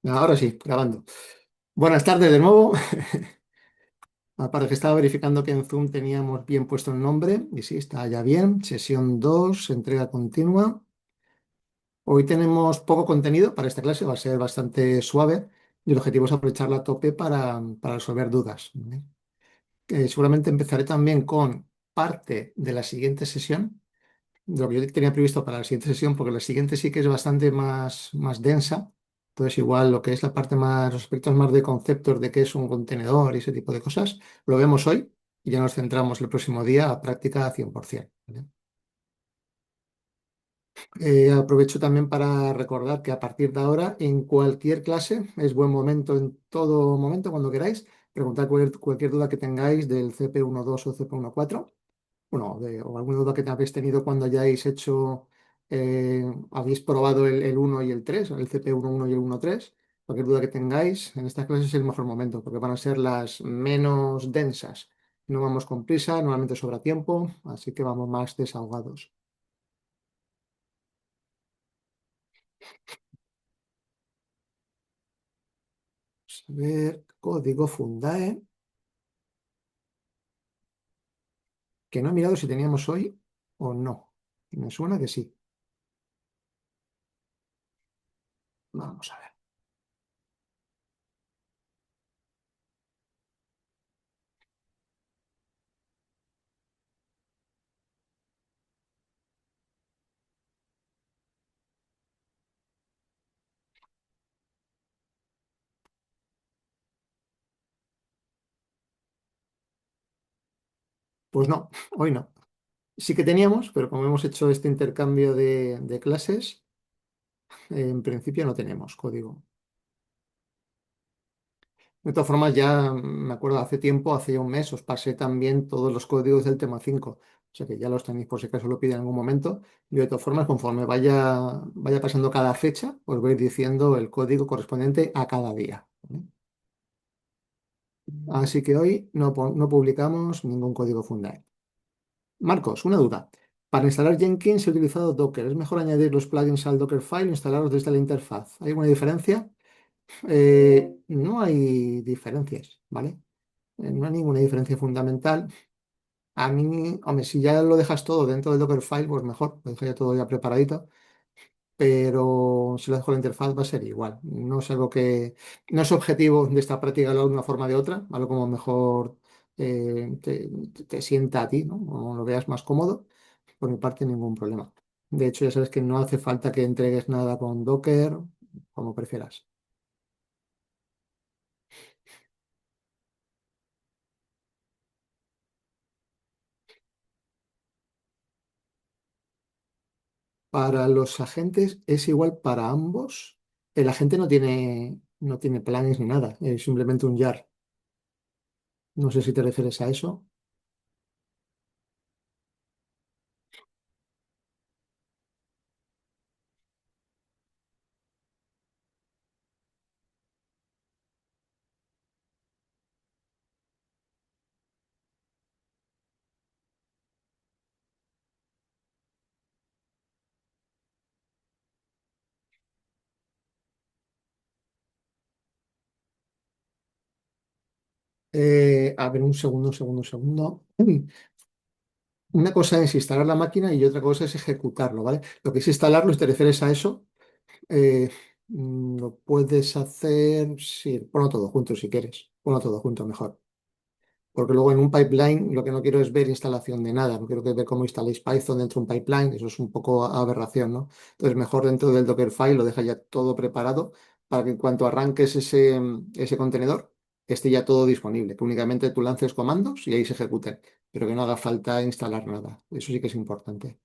Ahora sí, grabando. Buenas tardes de nuevo. Aparte que estaba verificando que en Zoom teníamos bien puesto el nombre, y sí, está ya bien. Sesión 2, entrega continua. Hoy tenemos poco contenido para esta clase, va a ser bastante suave y el objetivo es aprovecharla a tope para resolver dudas, ¿vale? Seguramente empezaré también con parte de la siguiente sesión, de lo que yo tenía previsto para la siguiente sesión, porque la siguiente sí que es bastante más densa. Entonces, igual lo que es la parte más, los aspectos más de conceptos de qué es un contenedor y ese tipo de cosas, lo vemos hoy y ya nos centramos el próximo día a práctica 100%, ¿vale? Aprovecho también para recordar que a partir de ahora, en cualquier clase, es buen momento, en todo momento, cuando queráis, preguntar cualquier duda que tengáis del CP12 o CP14. Bueno, o alguna duda que habéis tenido cuando hayáis hecho, habéis probado el 1 y el 3, el CP11 y el 1.3. Cualquier duda que tengáis, en estas clases es el mejor momento, porque van a ser las menos densas. No vamos con prisa, normalmente sobra tiempo, así que vamos más desahogados. Vamos a ver, código Fundae, que no he mirado si teníamos hoy o no. Me suena que sí. Vamos a ver. Pues no, hoy no. Sí que teníamos, pero como hemos hecho este intercambio de clases, en principio no tenemos código. De todas formas, ya me acuerdo hace tiempo, hace ya un mes, os pasé también todos los códigos del tema 5. O sea que ya los tenéis por si acaso lo piden en algún momento. Yo de todas formas, conforme vaya pasando cada fecha, os voy a ir diciendo el código correspondiente a cada día, ¿vale? Así que hoy no publicamos ningún código Fundae. Marcos, una duda. Para instalar Jenkins he utilizado Docker. ¿Es mejor añadir los plugins al Dockerfile o instalarlos desde la interfaz? ¿Hay alguna diferencia? No hay diferencias, ¿vale? No hay ninguna diferencia fundamental. A mí, hombre, si ya lo dejas todo dentro del Dockerfile, pues mejor, lo dejas ya todo ya preparadito. Pero si lo dejo en la interfaz va a ser igual. No es algo que, no es objetivo de esta práctica de una forma o de otra, algo como mejor te sienta a ti, ¿no? O lo veas más cómodo. Por mi parte, ningún problema. De hecho, ya sabes que no hace falta que entregues nada con Docker, como prefieras. Para los agentes es igual para ambos. El agente no tiene planes ni nada, es simplemente un jar. No sé si te refieres a eso. A ver, un segundo. Una cosa es instalar la máquina y otra cosa es ejecutarlo, ¿vale? Lo que es instalarlo, si te refieres a eso, eh, lo puedes hacer, sí, ponlo todo junto si quieres, ponlo todo junto mejor. Porque luego en un pipeline lo que no quiero es ver instalación de nada, no quiero que ver cómo instaláis Python dentro de un pipeline, eso es un poco aberración, ¿no? Entonces mejor dentro del Dockerfile lo deja ya todo preparado para que en cuanto arranques ese contenedor esté ya todo disponible, que únicamente tú lances comandos y ahí se ejecuten, pero que no haga falta instalar nada. Eso sí que es importante.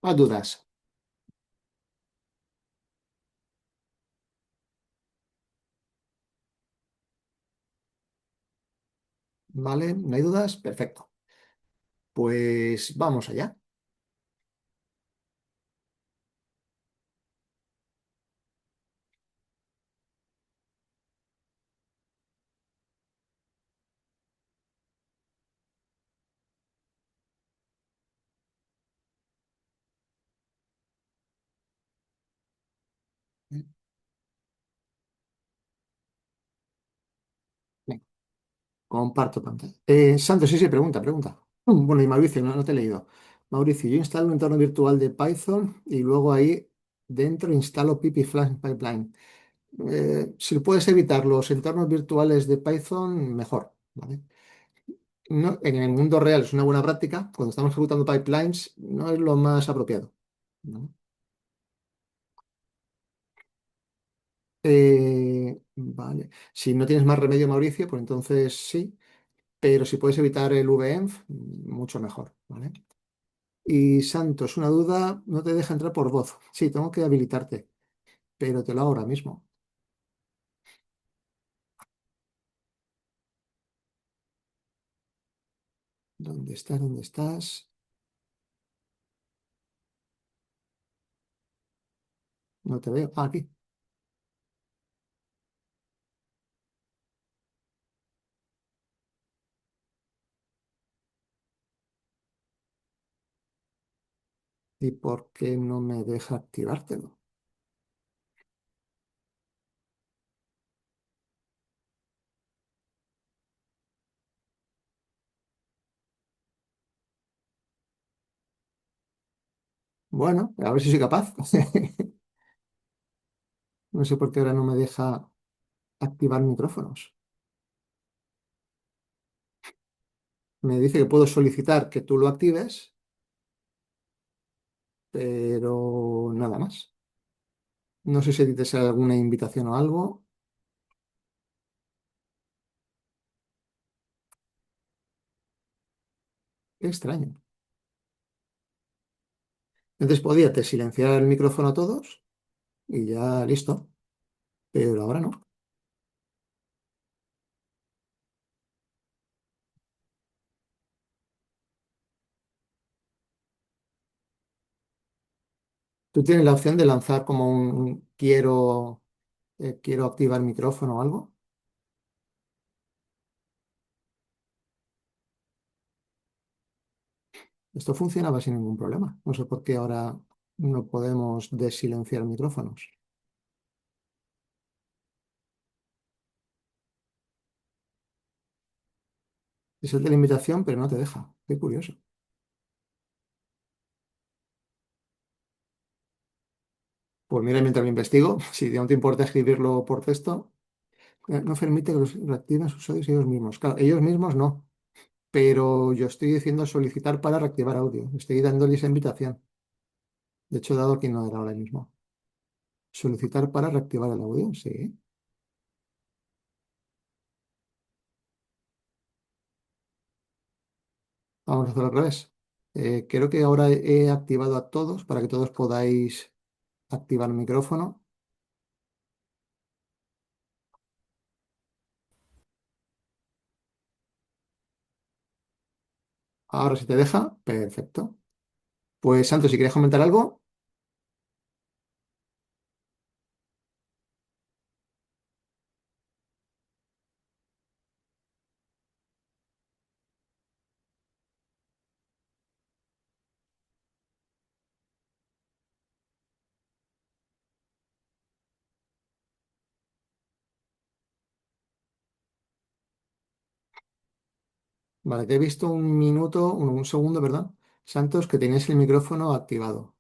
Más dudas, ¿vale? ¿No hay dudas? Perfecto. Pues vamos allá. Comparto pantalla. Santos, sí, sí, pregunta. Bueno, y Mauricio, no te he leído. Mauricio, yo instalo un entorno virtual de Python y luego ahí dentro instalo Pipi Flash Pipeline. Si puedes evitar los entornos virtuales de Python, mejor, ¿vale? En el mundo real es una buena práctica. Cuando estamos ejecutando pipelines, no es lo más apropiado, ¿no? Vale. Si no tienes más remedio, Mauricio, pues entonces sí. Pero si puedes evitar el VEnv, mucho mejor, ¿vale? Y Santos, una duda, no te deja entrar por voz. Sí, tengo que habilitarte, pero te lo hago ahora mismo. ¿Dónde estás? ¿Dónde estás? No te veo. Ah, aquí. ¿Y por qué no me deja activártelo? Bueno, a ver si soy capaz. No sé por qué ahora no me deja activar micrófonos. Me dice que puedo solicitar que tú lo actives, pero nada más. No sé si te sale alguna invitación o algo. Qué extraño. Antes podía te silenciar el micrófono a todos y ya listo, pero ahora no. Tú tienes la opción de lanzar como un quiero activar micrófono o algo. Esto funcionaba sin ningún problema. No sé por qué ahora no podemos desilenciar micrófonos. Es el de la invitación, pero no te deja. Qué curioso. Pues mira, mientras me investigo, si no te importa escribirlo por texto, no permite que los reactiven sus audios ellos mismos. Claro, ellos mismos no, pero yo estoy diciendo solicitar para reactivar audio. Estoy dándoles esa invitación. De hecho, he dado aquí no era ahora mismo. Solicitar para reactivar el audio, sí. Vamos a hacerlo al revés. Creo que ahora he activado a todos para que todos podáis activar el micrófono. Ahora si te deja, perfecto. Pues Santos, si quieres comentar algo, vale, te he visto un minuto, un segundo, ¿verdad? Santos, que tenías el micrófono activado.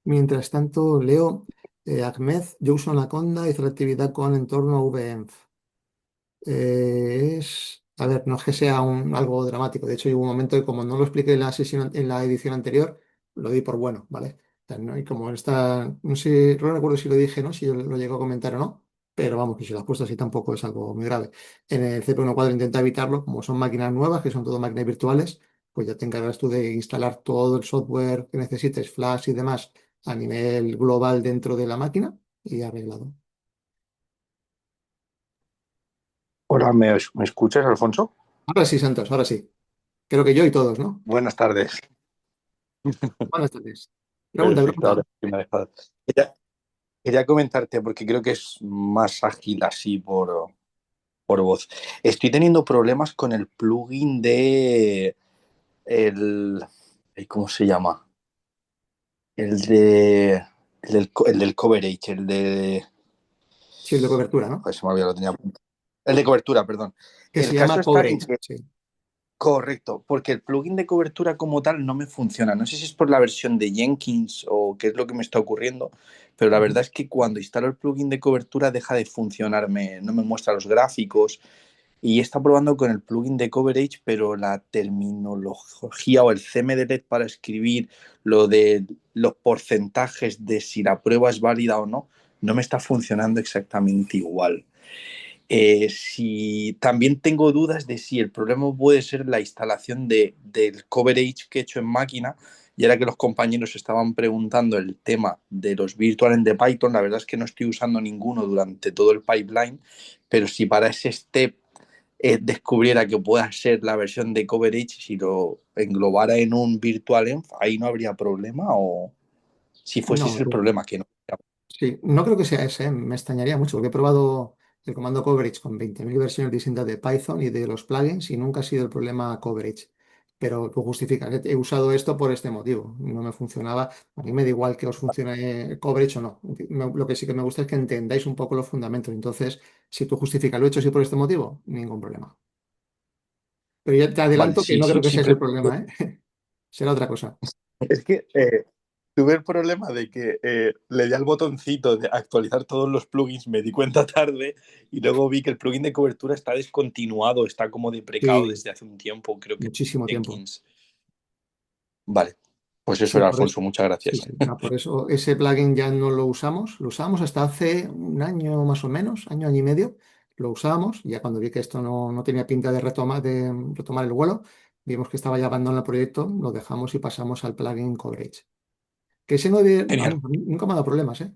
Mientras tanto, Leo, Ahmed, yo uso Anaconda y hice la actividad con entorno VEnv. A ver, no es que sea algo dramático. De hecho, hubo un momento que como no lo expliqué en la sesión, en la edición anterior, lo di por bueno, ¿vale? O sea, y como está, no sé, no recuerdo si lo dije, ¿no? Si yo lo llego a comentar o no, pero vamos, que si lo has puesto así tampoco es algo muy grave. En el CPU cuadro intenta evitarlo, como son máquinas nuevas, que son todo máquinas virtuales, pues ya te encargas tú de instalar todo el software que necesites, Flash y demás, a nivel global dentro de la máquina y arreglado. Hola, ¿me escuchas, Alfonso? Ahora sí, Santos, ahora sí. Creo que yo y todos, ¿no? Buenas tardes. Buenas tardes. Pregunta, Perfecto, ahora pregunta. sí me ha dejado. Quería comentarte, porque creo que es más ágil así por voz. Estoy teniendo problemas con el plugin de el, ¿Cómo se llama? El de. El del coverage, el de. Sí, el de cobertura, ¿no? Joder, se me había lo tenía apuntado. El de cobertura, perdón. Que se El caso llama está en coverage, que. sí. Correcto, porque el plugin de cobertura como tal no me funciona. No sé si es por la versión de Jenkins o qué es lo que me está ocurriendo, pero la Ujú. verdad es que cuando instalo el plugin de cobertura deja de funcionarme, no me muestra los gráficos. Y está probando con el plugin de coverage, pero la terminología o el CMDLED para escribir lo de los porcentajes de si la prueba es válida o no, no me está funcionando exactamente igual. Si también tengo dudas de si el problema puede ser la instalación del coverage que he hecho en máquina. Y ahora que los compañeros estaban preguntando el tema de los virtuales de Python, la verdad es que no estoy usando ninguno durante todo el pipeline, pero si para ese step descubriera que pueda ser la versión de coverage, si lo englobara en un virtual env, ahí no habría problema, o si fuese No, ese el problema, que no. sí, no creo que sea ese, ¿eh? Me extrañaría mucho, porque he probado el comando coverage con 20.000 versiones distintas de Python y de los plugins y nunca ha sido el problema coverage. Pero lo justifica, he usado esto por este motivo, no me funcionaba. A mí me da igual que os funcione coverage o no. Lo que sí que me gusta es que entendáis un poco los fundamentos. Entonces, si tú justificas, lo he hecho así por este motivo, ningún problema. Pero ya te Vale, adelanto que sí, no creo sí, que sí. ese es el problema, ¿eh? Será otra cosa. Es que tuve el problema de que le di al botoncito de actualizar todos los plugins, me di cuenta tarde y luego vi que el plugin de cobertura está descontinuado, está como deprecado Sí, desde hace un tiempo, creo que muchísimo tiempo. Jenkins. Vale, pues eso Sí, era, por eso. Alfonso, muchas Sí, gracias. sí. No, por eso ese plugin ya no lo usamos. Lo usamos hasta hace un año más o menos, año y medio. Lo usamos. Ya cuando vi que esto no tenía pinta de retomar el vuelo, vimos que estaba ya abandonado el proyecto, lo dejamos y pasamos al plugin Coverage. Que ese no Genial. vamos, nunca me ha dado problemas, ¿eh?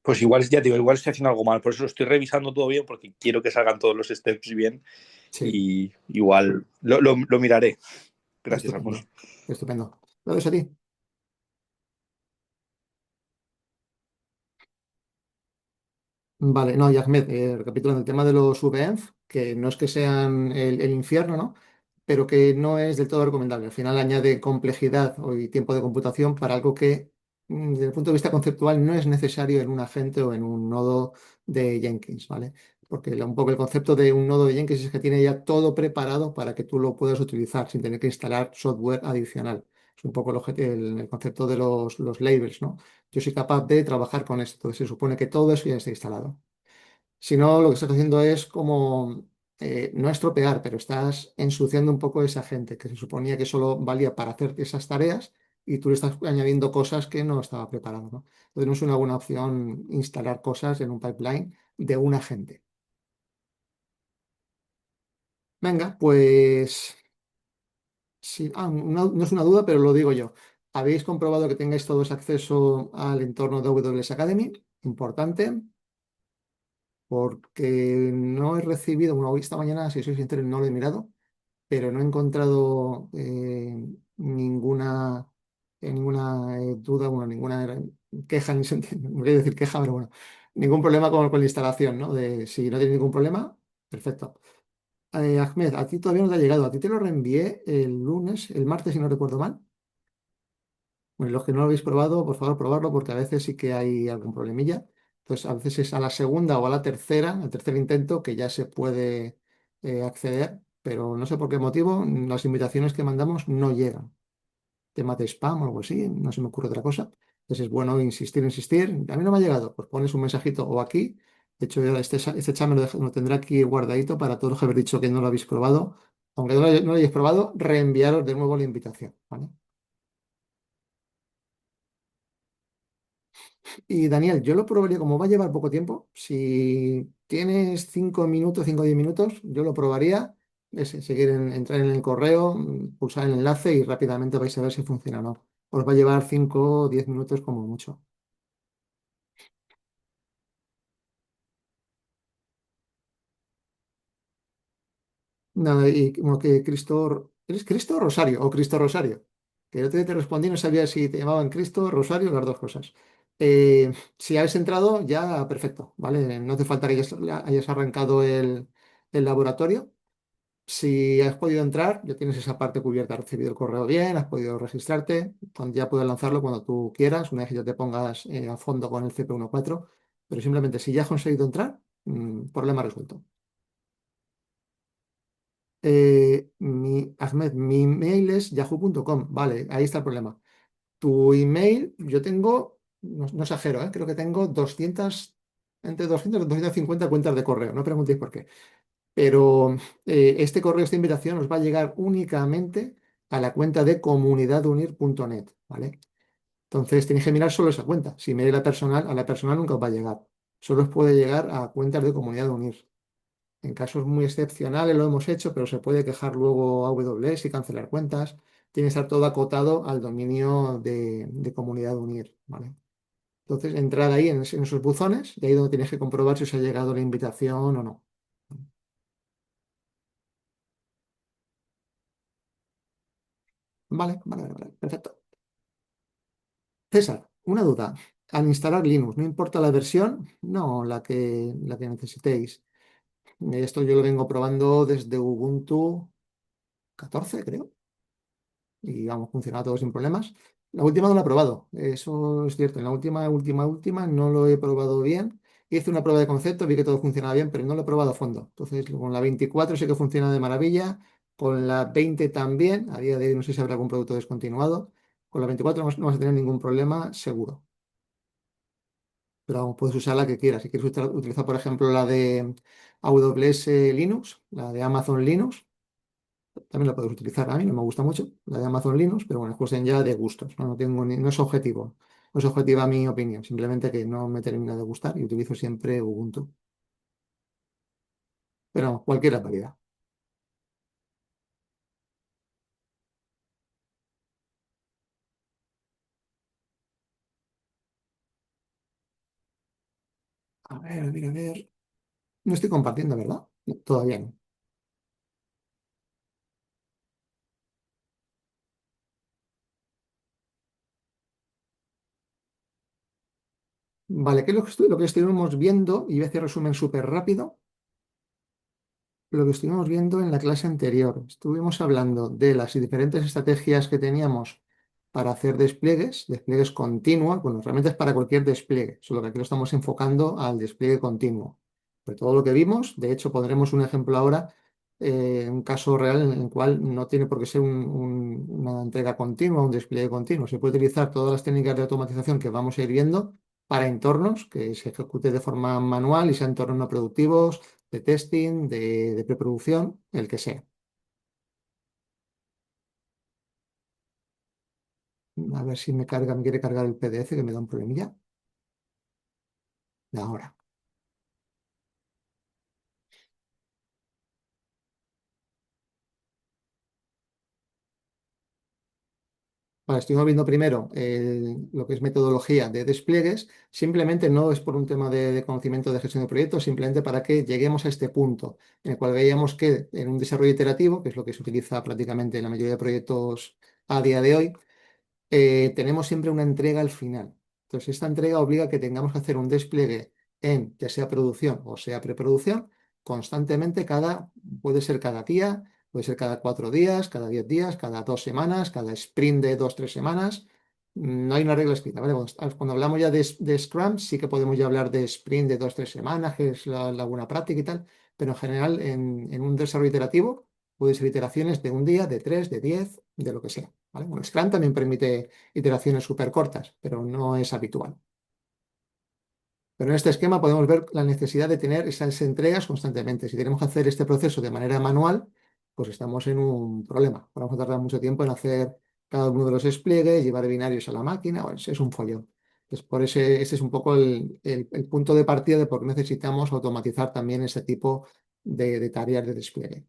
Pues igual, ya te digo, igual estoy haciendo algo mal, por eso lo estoy revisando todo bien, porque quiero que salgan todos los steps bien Sí, y igual lo miraré. Gracias, Alfonso. estupendo. Estupendo. Gracias a ti. Vale, no, y Ahmed, recapitulando el tema de los VENF, que no es que sean el infierno, ¿no? Pero que no es del todo recomendable. Al final añade complejidad y tiempo de computación para algo que, desde el punto de vista conceptual, no es necesario en un agente o en un nodo de Jenkins, ¿vale? Porque un poco el concepto de un nodo de Jenkins es que tiene ya todo preparado para que tú lo puedas utilizar sin tener que instalar software adicional. Es un poco el concepto de los labels, ¿no? Yo soy capaz de trabajar con esto. Entonces, se supone que todo eso ya está instalado. Si no, lo que estás haciendo es como no estropear, pero estás ensuciando un poco esa gente que se suponía que solo valía para hacer esas tareas y tú le estás añadiendo cosas que no estaba preparado, ¿no? Entonces no es una buena opción instalar cosas en un pipeline de un agente. Venga, pues sí, no es una duda, pero lo digo yo. ¿Habéis comprobado que tengáis todos acceso al entorno de AWS Academy? Importante. Porque no he recibido, bueno, hoy esta mañana, si soy sincero, no lo he mirado, pero no he encontrado ninguna duda, bueno, ninguna queja, ni no voy a decir queja, pero bueno, ningún problema con la instalación, ¿no? De si no tiene ningún problema, perfecto. Ahmed, a ti todavía no te ha llegado, a ti te lo reenvié el lunes, el martes, si no recuerdo mal. Bueno, los que no lo habéis probado, por favor, probarlo porque a veces sí que hay algún problemilla. Entonces, a veces es a la segunda o a la tercera, al tercer intento, que ya se puede acceder, pero no sé por qué motivo las invitaciones que mandamos no llegan. Tema de spam o algo así, no se me ocurre otra cosa. Entonces es bueno insistir, insistir. A mí no me ha llegado, pues pones un mensajito o aquí. De hecho, este chat me lo tendrá aquí guardadito para todos los que habéis dicho que no lo habéis probado. Aunque no lo hayáis probado, reenviaros de nuevo la invitación, ¿vale? Y Daniel, yo lo probaría como va a llevar poco tiempo. Si tienes 5 minutos, 5 o 10 minutos, yo lo probaría. Seguir entrar en el correo, pulsar el enlace y rápidamente vais a ver si funciona o no. Os va a llevar 5 o 10 minutos como mucho. Nada, y como que Cristo, ¿eres Cristo o Rosario? O Cristo Rosario. Que el otro día te respondí, no sabía si te llamaban Cristo o Rosario, las dos cosas. Si habéis entrado, ya perfecto, ¿vale? No hace falta que hayas arrancado el laboratorio. Si has podido entrar, ya tienes esa parte cubierta, has recibido el correo bien, has podido registrarte, ya puedes lanzarlo cuando tú quieras, una vez que ya te pongas a fondo con el CP14, pero simplemente si ya has conseguido entrar, problema resuelto. Ahmed, mi email es yahoo.com, vale, ahí está el problema. Tu email, yo tengo, no exagero, creo que tengo 200, entre 200 y 250 cuentas de correo, no preguntéis por qué. Pero este correo, esta invitación os va a llegar únicamente a la cuenta de comunidadunir.net, ¿vale? Entonces tenéis que mirar solo esa cuenta. Si miráis a la personal nunca os va a llegar. Solo os puede llegar a cuentas de comunidad de unir. En casos muy excepcionales lo hemos hecho, pero se puede quejar luego a AWS y cancelar cuentas. Tiene que estar todo acotado al dominio de comunidad de unir, ¿vale? Entonces, entrad ahí en esos buzones y ahí donde tenéis que comprobar si os ha llegado la invitación o no. Vale, vale, vale, vale, perfecto. César, una duda. Al instalar Linux, ¿no importa la versión? No, la que necesitéis. Esto yo lo vengo probando desde Ubuntu 14, creo, y vamos, funciona todo sin problemas. La última no la he probado, eso es cierto. En la última no lo he probado bien. Hice una prueba de concepto, vi que todo funcionaba bien, pero no lo he probado a fondo. Entonces, con la 24 sé que funciona de maravilla, con la 20 también. A día de hoy no sé si habrá algún producto descontinuado. Con la 24 no vas a tener ningún problema, seguro. Pero vamos, puedes usar la que quieras. Si quieres utilizar, por ejemplo, la de AWS Linux, la de Amazon Linux, también la puedes utilizar. A mí no me gusta mucho la de Amazon Linux, pero bueno, es cuestión ya de gustos. No, no es objetivo. No es objetiva mi opinión, simplemente que no me termina de gustar y utilizo siempre Ubuntu. Pero vamos, cualquiera es válida. A ver, a ver, a ver. No estoy compartiendo, ¿verdad? No, todavía no. Vale, ¿qué es lo que estuvimos viendo? Y voy a hacer resumen súper rápido. Lo que estuvimos viendo en la clase anterior. Estuvimos hablando de las diferentes estrategias que teníamos para hacer despliegues continuos. Bueno, realmente es para cualquier despliegue, solo que aquí lo estamos enfocando al despliegue continuo. De todo lo que vimos, de hecho, pondremos un ejemplo ahora, un caso real en el cual no tiene por qué ser una entrega continua, un despliegue continuo. Se puede utilizar todas las técnicas de automatización que vamos a ir viendo para entornos que se ejecute de forma manual y sean entornos no productivos de testing, de preproducción, el que sea. A ver si me quiere cargar el PDF que me da un problemilla. De ahora. Vale, estuvimos viendo primero lo que es metodología de despliegues. Simplemente no es por un tema de conocimiento de gestión de proyectos, simplemente para que lleguemos a este punto en el cual veíamos que en un desarrollo iterativo, que es lo que se utiliza prácticamente en la mayoría de proyectos a día de hoy, tenemos siempre una entrega al final. Entonces, esta entrega obliga a que tengamos que hacer un despliegue en, ya sea producción o sea preproducción, constantemente puede ser cada día, puede ser cada 4 días, cada 10 días, cada 2 semanas, cada sprint de 2, 3 semanas. No hay una regla escrita, ¿vale? Cuando hablamos ya de Scrum, sí que podemos ya hablar de sprint de 2, 3 semanas, que es la buena práctica y tal, pero en general en un desarrollo iterativo puede ser iteraciones de un día, de 3, de 10, de lo que sea. ¿Vale? Bueno, Scrum también permite iteraciones súper cortas, pero no es habitual. Pero en este esquema podemos ver la necesidad de tener esas entregas constantemente. Si tenemos que hacer este proceso de manera manual, pues estamos en un problema. Vamos a tardar mucho tiempo en hacer cada uno de los despliegues, llevar binarios a la máquina, bueno, es un follón. Entonces, ese es un poco el punto de partida de por qué necesitamos automatizar también ese tipo de tareas de despliegue.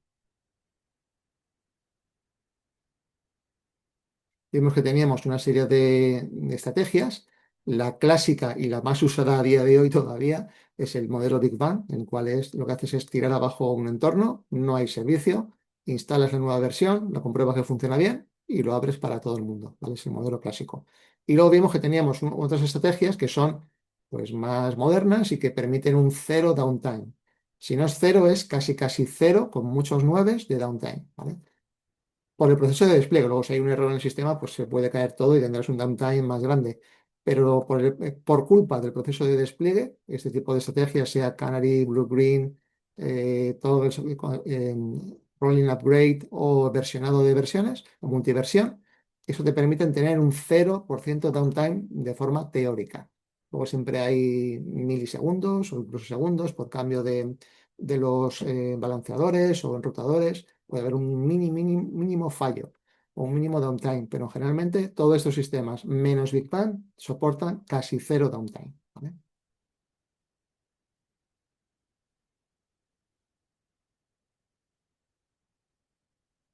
Vimos que teníamos una serie de estrategias. La clásica y la más usada a día de hoy todavía es el modelo Big Bang, en el cual lo que haces es tirar abajo un entorno, no hay servicio, instalas la nueva versión, la compruebas que funciona bien y lo abres para todo el mundo. ¿Vale? Es el modelo clásico. Y luego vimos que teníamos otras estrategias que son pues, más modernas y que permiten un cero downtime. Si no es cero, es casi casi cero, con muchos nueves de downtime, ¿vale? Por el proceso de despliegue. Luego, si hay un error en el sistema, pues se puede caer todo y tendrás un downtime más grande. Pero por culpa del proceso de despliegue, este tipo de estrategias, sea Canary, Blue Green, todo el rolling upgrade o versionado de versiones o multiversión, eso te permite tener un 0% downtime de forma teórica. Luego siempre hay milisegundos o incluso segundos por cambio de los balanceadores o enrutadores. Puede haber un mínimo fallo o un mínimo downtime, pero generalmente todos estos sistemas, menos Big Bang, soportan casi cero downtime, ¿vale?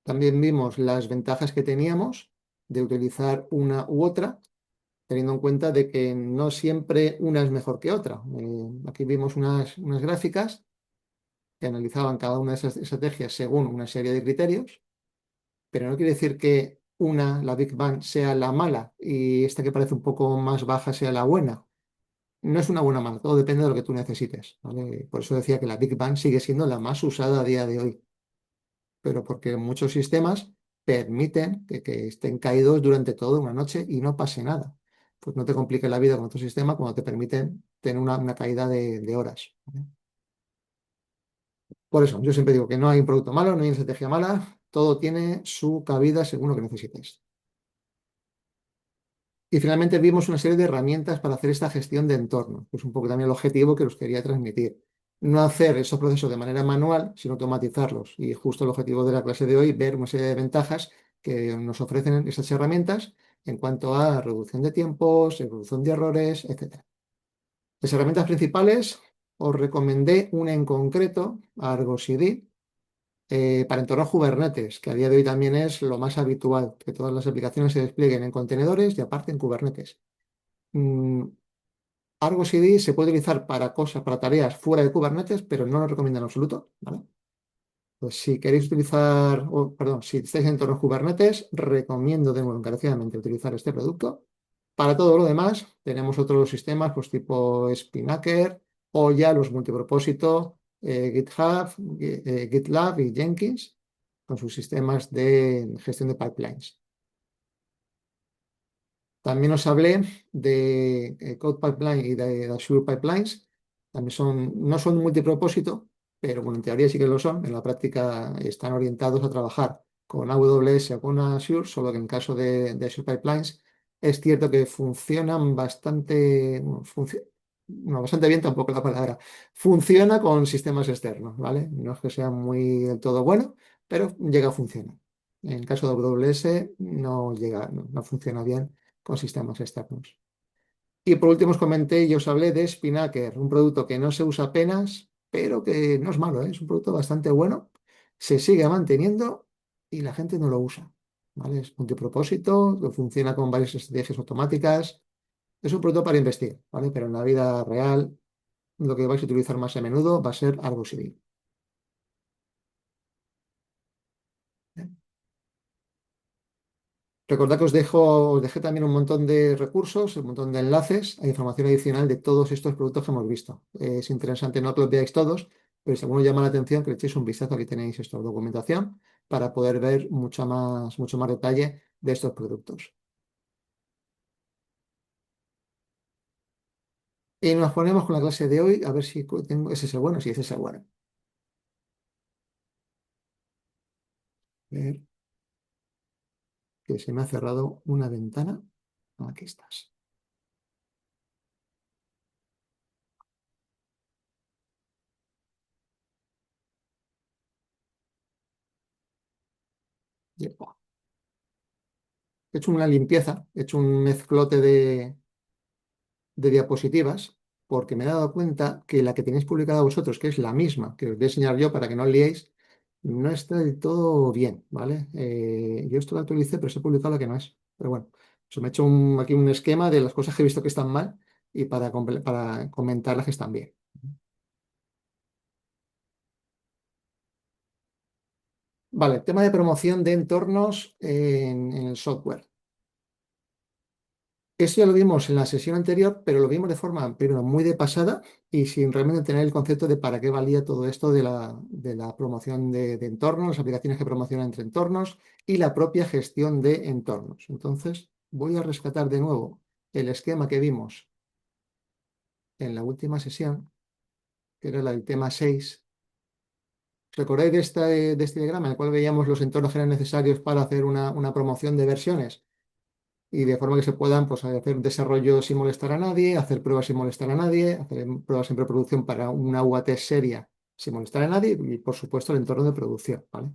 También vimos las ventajas que teníamos de utilizar una u otra, teniendo en cuenta de que no siempre una es mejor que otra. Aquí vimos unas gráficas que analizaban cada una de esas estrategias según una serie de criterios, pero no quiere decir que una, la Big Bang, sea la mala y esta que parece un poco más baja sea la buena. No es una buena mala, todo depende de lo que tú necesites, ¿vale? Por eso decía que la Big Bang sigue siendo la más usada a día de hoy, pero porque muchos sistemas permiten que estén caídos durante toda una noche y no pase nada. Pues no te compliques la vida con otro sistema cuando te permiten tener una caída de horas, ¿vale? Por eso, yo siempre digo que no hay un producto malo, no hay una estrategia mala, todo tiene su cabida según lo que necesites. Y finalmente vimos una serie de herramientas para hacer esta gestión de entorno, que es un poco también el objetivo que os quería transmitir. No hacer esos procesos de manera manual, sino automatizarlos. Y justo el objetivo de la clase de hoy, ver una serie de ventajas que nos ofrecen esas herramientas en cuanto a reducción de tiempos, reducción de errores, etc. Las herramientas principales, os recomendé una en concreto, Argo CD, para entornos Kubernetes, que a día de hoy también es lo más habitual, que todas las aplicaciones se desplieguen en contenedores y aparte en Kubernetes. Mm, Argo CD se puede utilizar para cosas, para tareas fuera de Kubernetes, pero no lo recomiendo en absoluto, ¿vale? Pues si queréis utilizar, perdón, si estáis en entornos Kubernetes, recomiendo de nuevo encarecidamente utilizar este producto. Para todo lo demás, tenemos otros sistemas, pues tipo Spinnaker o ya los multipropósito, GitHub, GitLab y Jenkins, con sus sistemas de gestión de pipelines. También os hablé de Code Pipeline y de Azure Pipelines. También no son multipropósito, pero bueno, en teoría sí que lo son. En la práctica están orientados a trabajar con AWS o con Azure, solo que en el caso de Azure Pipelines es cierto que funcionan bastante, bueno, no, bastante bien tampoco la palabra. Funciona con sistemas externos, ¿vale? No es que sea muy del todo bueno, pero llega a funcionar. En el caso de AWS no llega, no funciona bien con sistemas externos. Y por último os comenté y os hablé de Spinnaker, un producto que no se usa apenas, pero que no es malo, ¿eh? Es un producto bastante bueno, se sigue manteniendo y la gente no lo usa, ¿vale? Es multipropósito, que funciona con varias estrategias automáticas, es un producto para investigar, ¿vale? Pero en la vida real lo que vais a utilizar más a menudo va a ser Argo CD. Recordad que os dejé también un montón de recursos, un montón de enlaces a información adicional de todos estos productos que hemos visto. Es interesante, no que los veáis todos, pero si alguno llama la atención, que le echéis un vistazo, aquí tenéis esta documentación para poder ver mucho más detalle de estos productos. Y nos ponemos con la clase de hoy, a ver si tengo, ese es el bueno, si ese es el bueno. A ver, que se me ha cerrado una ventana. Aquí estás. Yepa. He hecho una limpieza, he hecho un mezclote de diapositivas, porque me he dado cuenta que la que tenéis publicada vosotros, que es la misma que os voy a enseñar yo para que no os liéis, no está del todo bien, ¿vale? Yo esto lo actualicé, pero se ha publicado la que no es. Pero bueno, eso me he hecho aquí un esquema de las cosas que he visto que están mal y para comentar las que están bien. Vale, tema de promoción de entornos en el software. Eso ya lo vimos en la sesión anterior, pero lo vimos de forma pero muy de pasada y sin realmente tener el concepto de para qué valía todo esto de la promoción de entornos, las aplicaciones que promocionan entre entornos y la propia gestión de entornos. Entonces, voy a rescatar de nuevo el esquema que vimos en la última sesión, que era la del tema 6. ¿Recordáis de este diagrama en el cual veíamos los entornos que eran necesarios para hacer una promoción de versiones? Y de forma que se puedan pues, hacer desarrollo sin molestar a nadie, hacer pruebas sin molestar a nadie, hacer pruebas en preproducción para una UAT seria sin molestar a nadie y, por supuesto, el entorno de producción, ¿vale?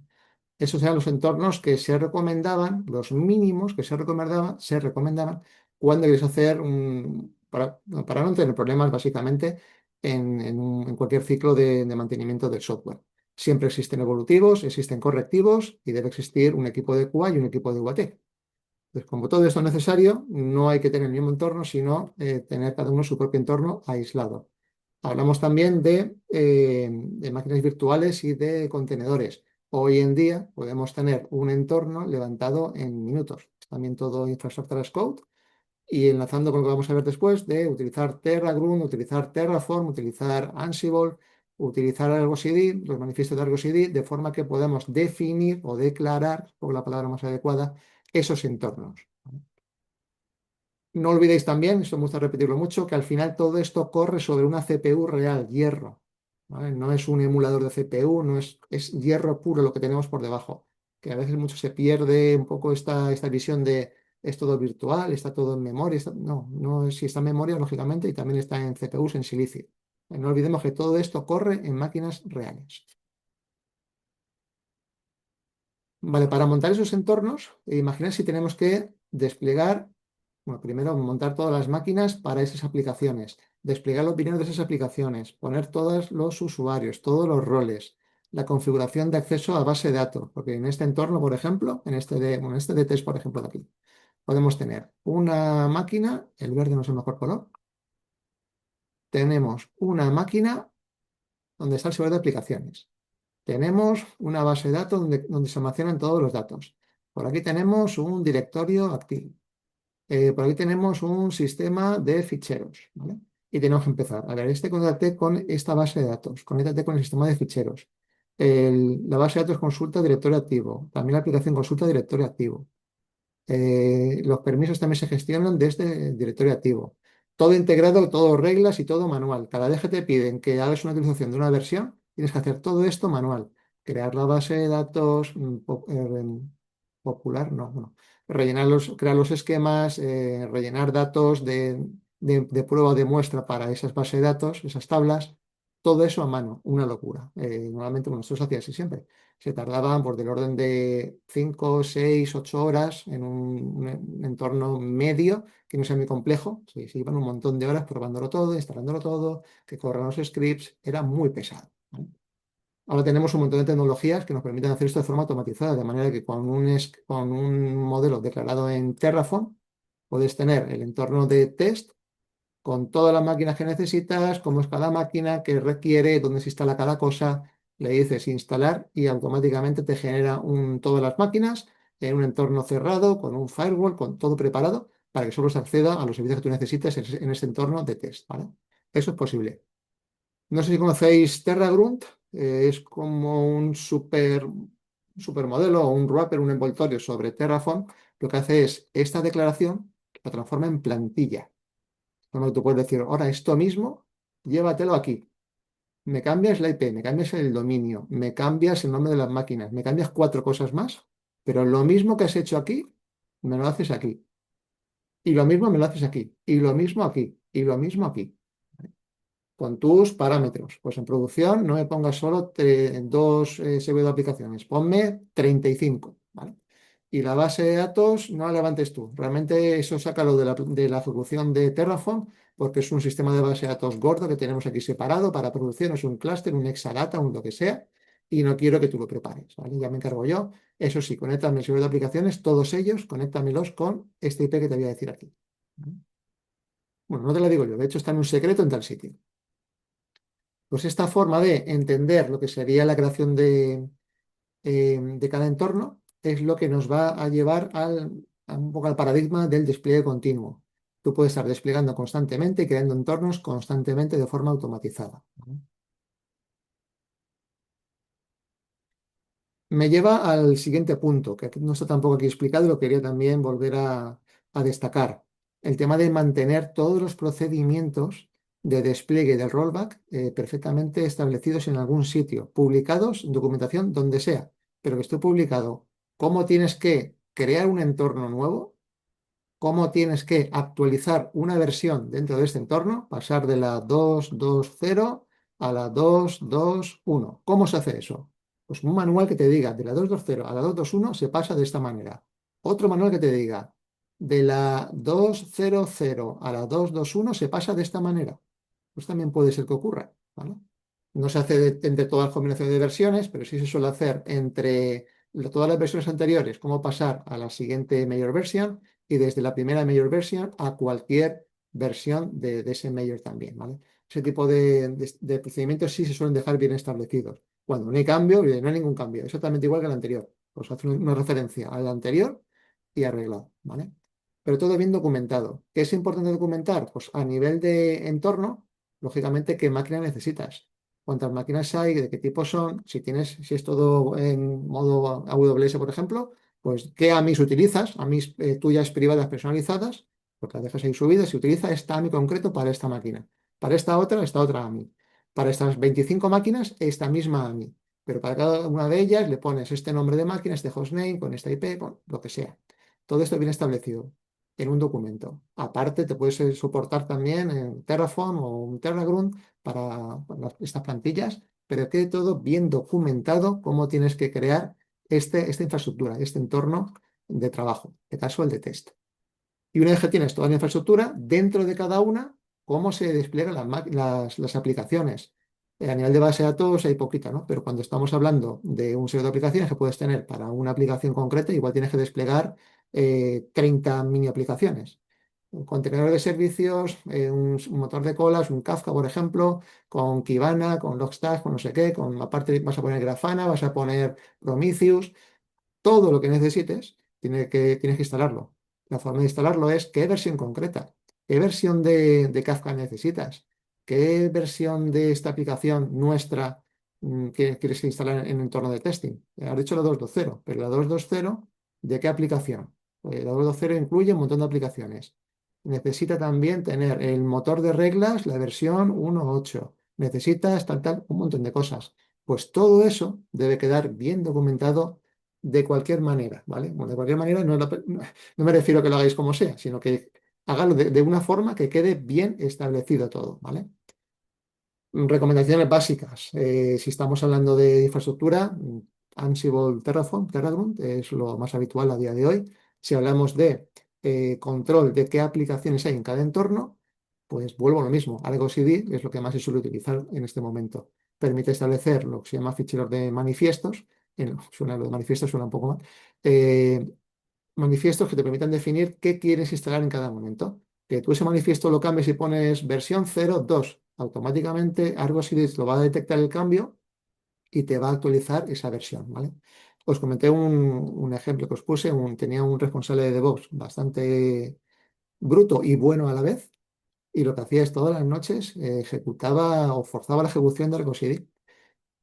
Esos eran los entornos que se recomendaban, los mínimos que se recomendaban cuando quieres hacer para no tener problemas, básicamente, en cualquier ciclo de mantenimiento del software. Siempre existen evolutivos, existen correctivos y debe existir un equipo de QA y un equipo de UAT. Pues como todo esto es necesario, no hay que tener el mismo entorno, sino tener cada uno su propio entorno aislado. Hablamos también de máquinas virtuales y de contenedores. Hoy en día podemos tener un entorno levantado en minutos. Es también todo infrastructure as code y enlazando con lo que vamos a ver después de utilizar Terragrun, utilizar Terraform, utilizar Ansible, utilizar Argo CD, los manifiestos de Argo CD, de forma que podamos definir o declarar, por la palabra más adecuada, esos entornos. No olvidéis también, esto me gusta repetirlo mucho, que al final todo esto corre sobre una CPU real, hierro. ¿Vale? No es un emulador de CPU, no es hierro puro lo que tenemos por debajo. Que a veces mucho se pierde un poco esta visión de es todo virtual, está todo en memoria. No, no si está en memoria, lógicamente, y también está en CPUs en silicio. No olvidemos que todo esto corre en máquinas reales. Vale, para montar esos entornos, imaginad si tenemos que desplegar, bueno, primero montar todas las máquinas para esas aplicaciones, desplegar los binaриos de esas aplicaciones, poner todos los usuarios, todos los roles, la configuración de acceso a base de datos, porque en este entorno, por ejemplo, bueno, en este de test, por ejemplo, de aquí, podemos tener una máquina, el verde no es el mejor color, tenemos una máquina donde está el servidor de aplicaciones. Tenemos una base de datos donde se almacenan todos los datos. Por aquí tenemos un directorio activo. Por aquí tenemos un sistema de ficheros, ¿vale? Y tenemos que empezar. A ver, conéctate con esta base de datos, conéctate con el sistema de ficheros. La base de datos consulta directorio activo. También la aplicación consulta directorio activo. Los permisos también se gestionan desde el directorio activo. Todo integrado, todo reglas y todo manual. Cada vez que te piden que hagas una actualización de una versión, tienes que hacer todo esto manual. Crear la base de datos popular, no, no. Crear los esquemas, rellenar datos de prueba o de muestra para esas bases de datos, esas tablas. Todo eso a mano, una locura. Normalmente, bueno, esto se hacía así siempre se tardaban por del orden de 5, 6, 8 horas en un entorno medio que no sea muy complejo. Se iban un montón de horas probándolo todo, instalándolo todo, que corran los scripts. Era muy pesado, ¿vale? Ahora tenemos un montón de tecnologías que nos permiten hacer esto de forma automatizada, de manera que con un modelo declarado en Terraform puedes tener el entorno de test con todas las máquinas que necesitas, cómo es cada máquina, qué requiere, dónde se instala cada cosa. Le dices instalar y automáticamente te genera todas las máquinas en un entorno cerrado, con un firewall, con todo preparado para que solo se acceda a los servicios que tú necesites en ese entorno de test, ¿vale? Eso es posible. No sé si conocéis TerraGrunt, es como un supermodelo o un wrapper, un envoltorio sobre Terraform. Lo que hace es esta declaración, la transforma en plantilla. Bueno, tú puedes decir, ahora esto mismo, llévatelo aquí. Me cambias la IP, me cambias el dominio, me cambias el nombre de las máquinas, me cambias 4 cosas más, pero lo mismo que has hecho aquí, me lo haces aquí. Y lo mismo me lo haces aquí. Y lo mismo aquí. Y lo mismo aquí. Con tus parámetros. Pues en producción no me pongas solo dos servidores de aplicaciones, ponme 35, ¿vale? Y la base de datos no la levantes tú. Realmente eso sácalo de la ejecución de Terraform, porque es un sistema de base de datos gordo que tenemos aquí separado para producción, es un clúster, un exadata, un lo que sea, y no quiero que tú lo prepares, ¿vale? Ya me encargo yo. Eso sí, conéctame el servidor de aplicaciones, todos ellos, conéctamelos con este IP que te voy a decir aquí. ¿Vale? Bueno, no te lo digo yo, de hecho está en un secreto en tal sitio. Pues esta forma de entender lo que sería la creación de cada entorno es lo que nos va a llevar a un poco al paradigma del despliegue continuo. Tú puedes estar desplegando constantemente y creando entornos constantemente de forma automatizada, ¿vale? Me lleva al siguiente punto, que no está tampoco aquí explicado, lo quería también volver a destacar. El tema de mantener todos los procedimientos de despliegue del rollback perfectamente establecidos en algún sitio, publicados en documentación donde sea, pero que esté publicado. ¿Cómo tienes que crear un entorno nuevo? ¿Cómo tienes que actualizar una versión dentro de este entorno? Pasar de la 2.2.0 a la 2.2.1. ¿Cómo se hace eso? Pues un manual que te diga de la 2.2.0 a la 2.2.1 se pasa de esta manera. Otro manual que te diga de la 2.0.0 a la 2.2.1 se pasa de esta manera. Pues también puede ser que ocurra, ¿vale? No se hace entre todas las combinaciones de versiones, pero sí se suele hacer entre todas las versiones anteriores, cómo pasar a la siguiente mayor version y desde la primera mayor version a cualquier versión de ese mayor también, ¿vale? Ese tipo de procedimientos sí se suelen dejar bien establecidos. Cuando no hay cambio, no hay ningún cambio, exactamente igual que el anterior. Pues hace una referencia al anterior y arreglado, ¿vale? Pero todo bien documentado. ¿Qué es importante documentar? Pues a nivel de entorno, lógicamente, ¿qué máquina necesitas? ¿Cuántas máquinas hay? ¿De qué tipo son? Si es todo en modo AWS, por ejemplo, pues ¿qué AMIs utilizas? AMIs tuyas privadas personalizadas, porque las dejas ahí subidas. Se utiliza esta AMI concreto para esta máquina. Para esta otra AMI. Para estas 25 máquinas, esta misma AMI. Pero para cada una de ellas le pones este nombre de máquina, este hostname, con esta IP, con lo que sea. Todo esto bien establecido en un documento. Aparte, te puedes soportar también en Terraform o un Terragrund para estas plantillas, pero quede todo bien documentado cómo tienes que crear esta infraestructura, este entorno de trabajo, en este caso el de test. Y una vez que tienes toda la infraestructura, dentro de cada una, cómo se despliegan las aplicaciones. A nivel de base de datos hay poquita, ¿no? Pero cuando estamos hablando de un servidor de aplicaciones que puedes tener para una aplicación concreta, igual tienes que desplegar 30 mini aplicaciones. Un contenedor de servicios, un motor de colas, un Kafka, por ejemplo, con Kibana, con Logstash, con no sé qué, aparte vas a poner Grafana, vas a poner Prometheus, todo lo que necesites, tienes que instalarlo. La forma de instalarlo es qué versión concreta, qué versión de Kafka necesitas, qué versión de esta aplicación nuestra quieres que instalar en entorno de testing. Has dicho la 2.2.0, pero la 2.2.0, ¿de qué aplicación? Pues la 2.2.0 incluye un montón de aplicaciones. Necesita también tener el motor de reglas, la versión 1.8. Necesitas tal, un montón de cosas. Pues todo eso debe quedar bien documentado de cualquier manera, ¿vale? Bueno, de cualquier manera no me refiero a que lo hagáis como sea, sino que hágalo de una forma que quede bien establecido todo, ¿vale? Recomendaciones básicas. Si estamos hablando de infraestructura, Ansible Terraform, Terragrund es lo más habitual a día de hoy. Si hablamos de control de qué aplicaciones hay en cada entorno, pues vuelvo a lo mismo. Argo CD es lo que más se suele utilizar en este momento. Permite establecer lo que se llama ficheros de manifiestos. Lo de manifiestos suena un poco mal. eh, Manifiestos que te permitan definir qué quieres instalar en cada momento. Que tú ese manifiesto lo cambies y pones versión 0.2, automáticamente Argo CD lo va a detectar el cambio y te va a actualizar esa versión, ¿vale? Os comenté un ejemplo que os puse, tenía un responsable de DevOps bastante bruto y bueno a la vez, y lo que hacía es todas las noches ejecutaba o forzaba la ejecución de Argo CD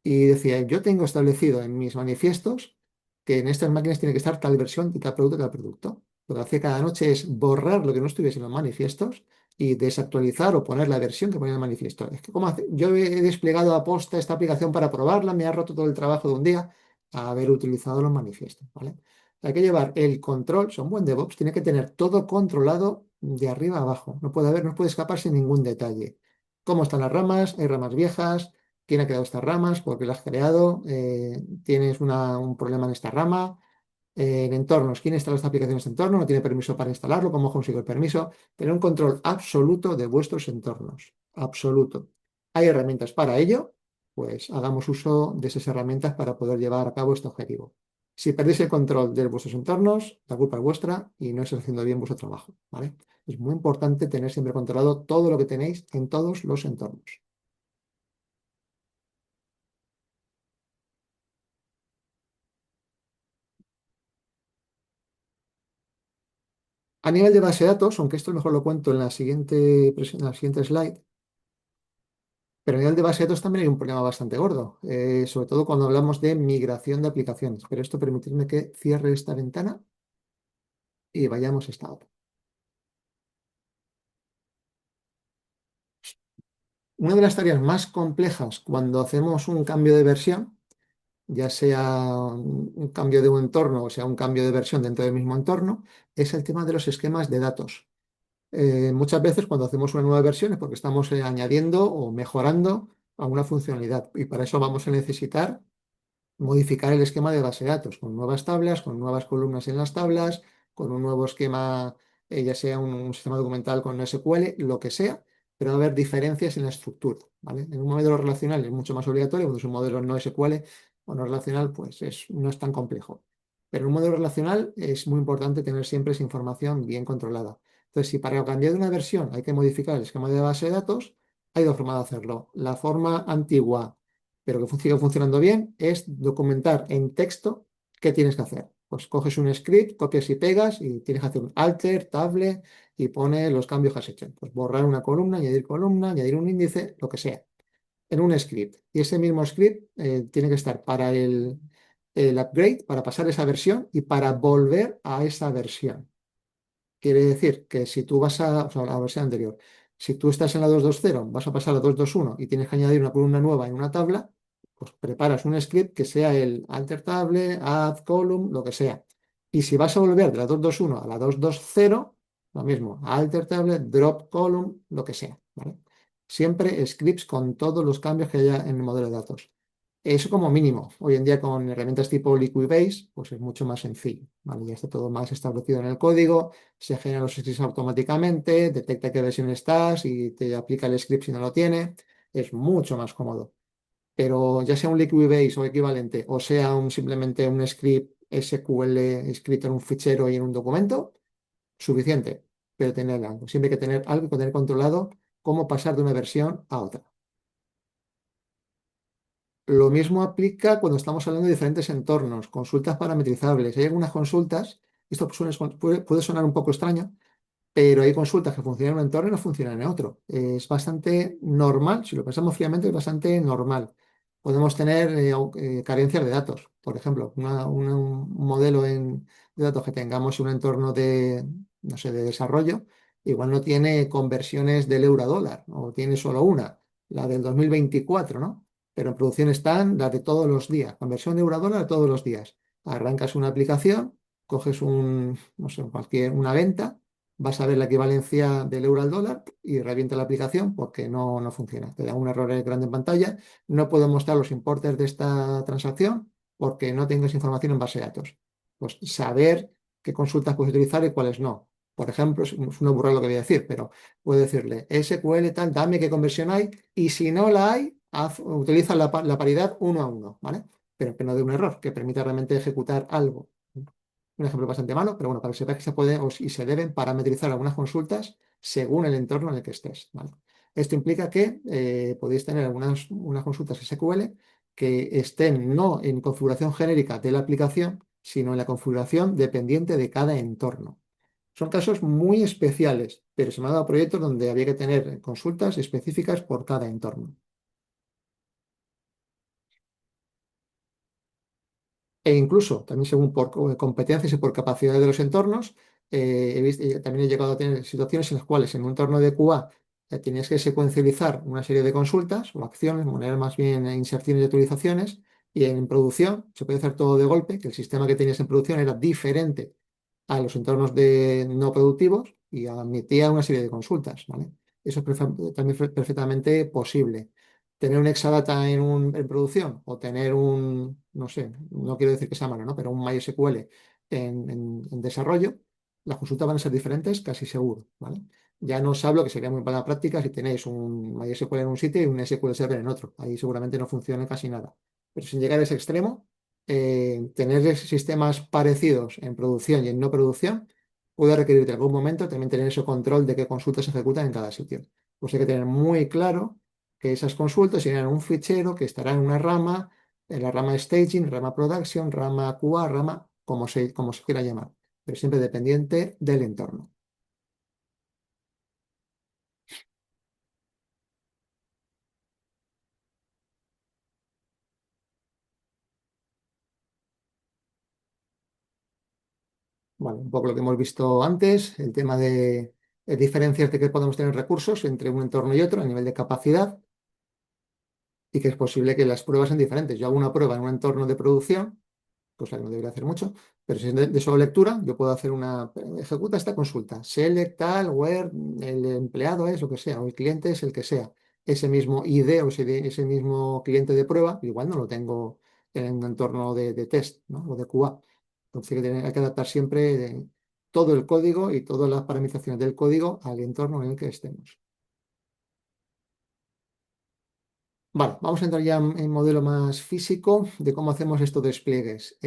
y decía, yo tengo establecido en mis manifiestos que en estas máquinas tiene que estar tal versión de tal producto, tal producto. Lo que hacía cada noche es borrar lo que no estuviese en los manifiestos y desactualizar o poner la versión que ponía en el manifiesto. Es que yo he desplegado a posta esta aplicación para probarla, me ha roto todo el trabajo de un día a haber utilizado los manifiestos, ¿vale? Hay que llevar el control, son buen DevOps, tiene que tener todo controlado de arriba a abajo. No puede escaparse ningún detalle. ¿Cómo están las ramas? ¿Hay ramas viejas? ¿Quién ha creado estas ramas? ¿Por qué las has creado? ¿Tienes un problema en esta rama? En entornos, ¿quién instala esta aplicación en este entorno? ¿No tiene permiso para instalarlo? ¿Cómo consigo el permiso? Tener un control absoluto de vuestros entornos. Absoluto. ¿Hay herramientas para ello? Pues hagamos uso de esas herramientas para poder llevar a cabo este objetivo. Si perdéis el control de vuestros entornos, la culpa es vuestra y no estáis haciendo bien vuestro trabajo, ¿vale? Es muy importante tener siempre controlado todo lo que tenéis en todos los entornos. A nivel de base de datos, aunque esto mejor lo cuento en la siguiente, en la siguiente slide, pero a nivel de base de datos también hay un problema bastante gordo, sobre todo cuando hablamos de migración de aplicaciones. Pero esto permitidme que cierre esta ventana y vayamos a esta otra. Una de las tareas más complejas cuando hacemos un cambio de versión, ya sea un cambio de un entorno o sea un cambio de versión dentro del mismo entorno, es el tema de los esquemas de datos. Muchas veces cuando hacemos una nueva versión es porque estamos añadiendo o mejorando alguna funcionalidad y para eso vamos a necesitar modificar el esquema de base de datos con nuevas tablas, con nuevas columnas en las tablas, con un nuevo esquema, ya sea un sistema documental con SQL, lo que sea, pero va a haber diferencias en la estructura, ¿vale? En un modelo relacional es mucho más obligatorio, cuando es un modelo no SQL o no relacional, pues no es tan complejo. Pero en un modelo relacional es muy importante tener siempre esa información bien controlada. Entonces, si para cambiar de una versión hay que modificar el esquema de base de datos, hay dos formas de hacerlo. La forma antigua pero que sigue funcionando bien, es documentar en texto qué tienes que hacer. Pues coges un script, copias y pegas y tienes que hacer un alter, table y pone los cambios que has hecho. Pues borrar una columna, añadir un índice, lo que sea, en un script. Y ese mismo script tiene que estar para el upgrade, para pasar esa versión y para volver a esa versión. Quiere decir que si tú vas o sea, la versión anterior, si tú estás en la 2.2.0, vas a pasar a 2.2.1 y tienes que añadir una columna nueva en una tabla, pues preparas un script que sea el alter table, add column, lo que sea. Y si vas a volver de la 2.2.1 a la 2.2.0, lo mismo, alter table, drop column, lo que sea, ¿vale? Siempre scripts con todos los cambios que haya en el modelo de datos. Eso como mínimo. Hoy en día con herramientas tipo Liquibase, pues es mucho más sencillo, ¿vale? Ya está todo más establecido en el código, se generan los scripts automáticamente, detecta qué versión estás y te aplica el script si no lo tiene. Es mucho más cómodo. Pero ya sea un Liquibase o equivalente, o sea simplemente un script SQL escrito en un fichero y en un documento, suficiente. Pero tener algo. Siempre hay que tener algo y tener controlado cómo pasar de una versión a otra. Lo mismo aplica cuando estamos hablando de diferentes entornos, consultas parametrizables. Hay algunas consultas, esto puede sonar un poco extraño, pero hay consultas que funcionan en un entorno y no funcionan en otro. Es bastante normal, si lo pensamos fríamente, es bastante normal. Podemos tener carencias de datos. Por ejemplo, un modelo de datos que tengamos en un entorno de, no sé, de desarrollo, igual no tiene conversiones del euro a dólar, o tiene solo una, la del 2024, ¿no? Pero en producción están las de todos los días, conversión de euro a dólar todos los días. Arrancas una aplicación, coges no sé, una venta, vas a ver la equivalencia del euro al dólar y revienta la aplicación porque no funciona. Te da un error grande en pantalla. No puedo mostrar los importes de esta transacción porque no tengo esa información en base de datos. Pues saber qué consultas puedes utilizar y cuáles no. Por ejemplo, es una burrada lo que voy a decir, pero puedo decirle SQL tal, dame qué conversión hay y si no la hay, utiliza la paridad uno a uno, ¿vale? Pero que no dé un error, que permita realmente ejecutar algo. Un ejemplo bastante malo, pero bueno, para que sepáis que se puede y se deben parametrizar algunas consultas según el entorno en el que estés, ¿vale? Esto implica que podéis tener unas consultas SQL que estén no en configuración genérica de la aplicación, sino en la configuración dependiente de cada entorno. Son casos muy especiales, pero se me han dado proyectos donde había que tener consultas específicas por cada entorno. E incluso, también según por competencias y por capacidades de los entornos, también he llegado a tener situaciones en las cuales en un entorno de QA tenías que secuencializar una serie de consultas o acciones, poner más bien inserciones y actualizaciones, y en producción se puede hacer todo de golpe, que el sistema que tenías en producción era diferente a los entornos no productivos y admitía una serie de consultas, ¿vale? Eso es también perfectamente posible. Tener un Exadata en producción o tener no sé, no quiero decir que sea malo, ¿no? Pero un MySQL en desarrollo, las consultas van a ser diferentes casi seguro, ¿vale? Ya no os hablo que sería muy mala práctica si tenéis un MySQL en un sitio y un SQL Server en otro. Ahí seguramente no funciona casi nada. Pero sin llegar a ese extremo, tener sistemas parecidos en producción y en no producción puede requerir en algún momento también tener ese control de qué consultas se ejecutan en cada sitio. Pues hay que tener muy claro que esas consultas irán a un fichero que estará en una rama, en la rama staging, rama production, rama QA, rama como se quiera llamar, pero siempre dependiente del entorno. Bueno, un poco lo que hemos visto antes, el tema de diferencias de que podemos tener recursos entre un entorno y otro a nivel de capacidad y que es posible que las pruebas sean diferentes. Yo hago una prueba en un entorno de producción, cosa que no debería hacer mucho, pero si es de solo lectura, yo puedo hacer ejecuta esta consulta, select tal, where, el empleado es lo que sea, o el cliente es el que sea. Ese mismo ID o ese mismo cliente de prueba, igual no lo tengo en un entorno de test, ¿no? O de QA. Entonces hay que adaptar siempre todo el código y todas las parametrizaciones del código al entorno en el que estemos. Vale, vamos a entrar ya en modelo más físico de cómo hacemos estos despliegues.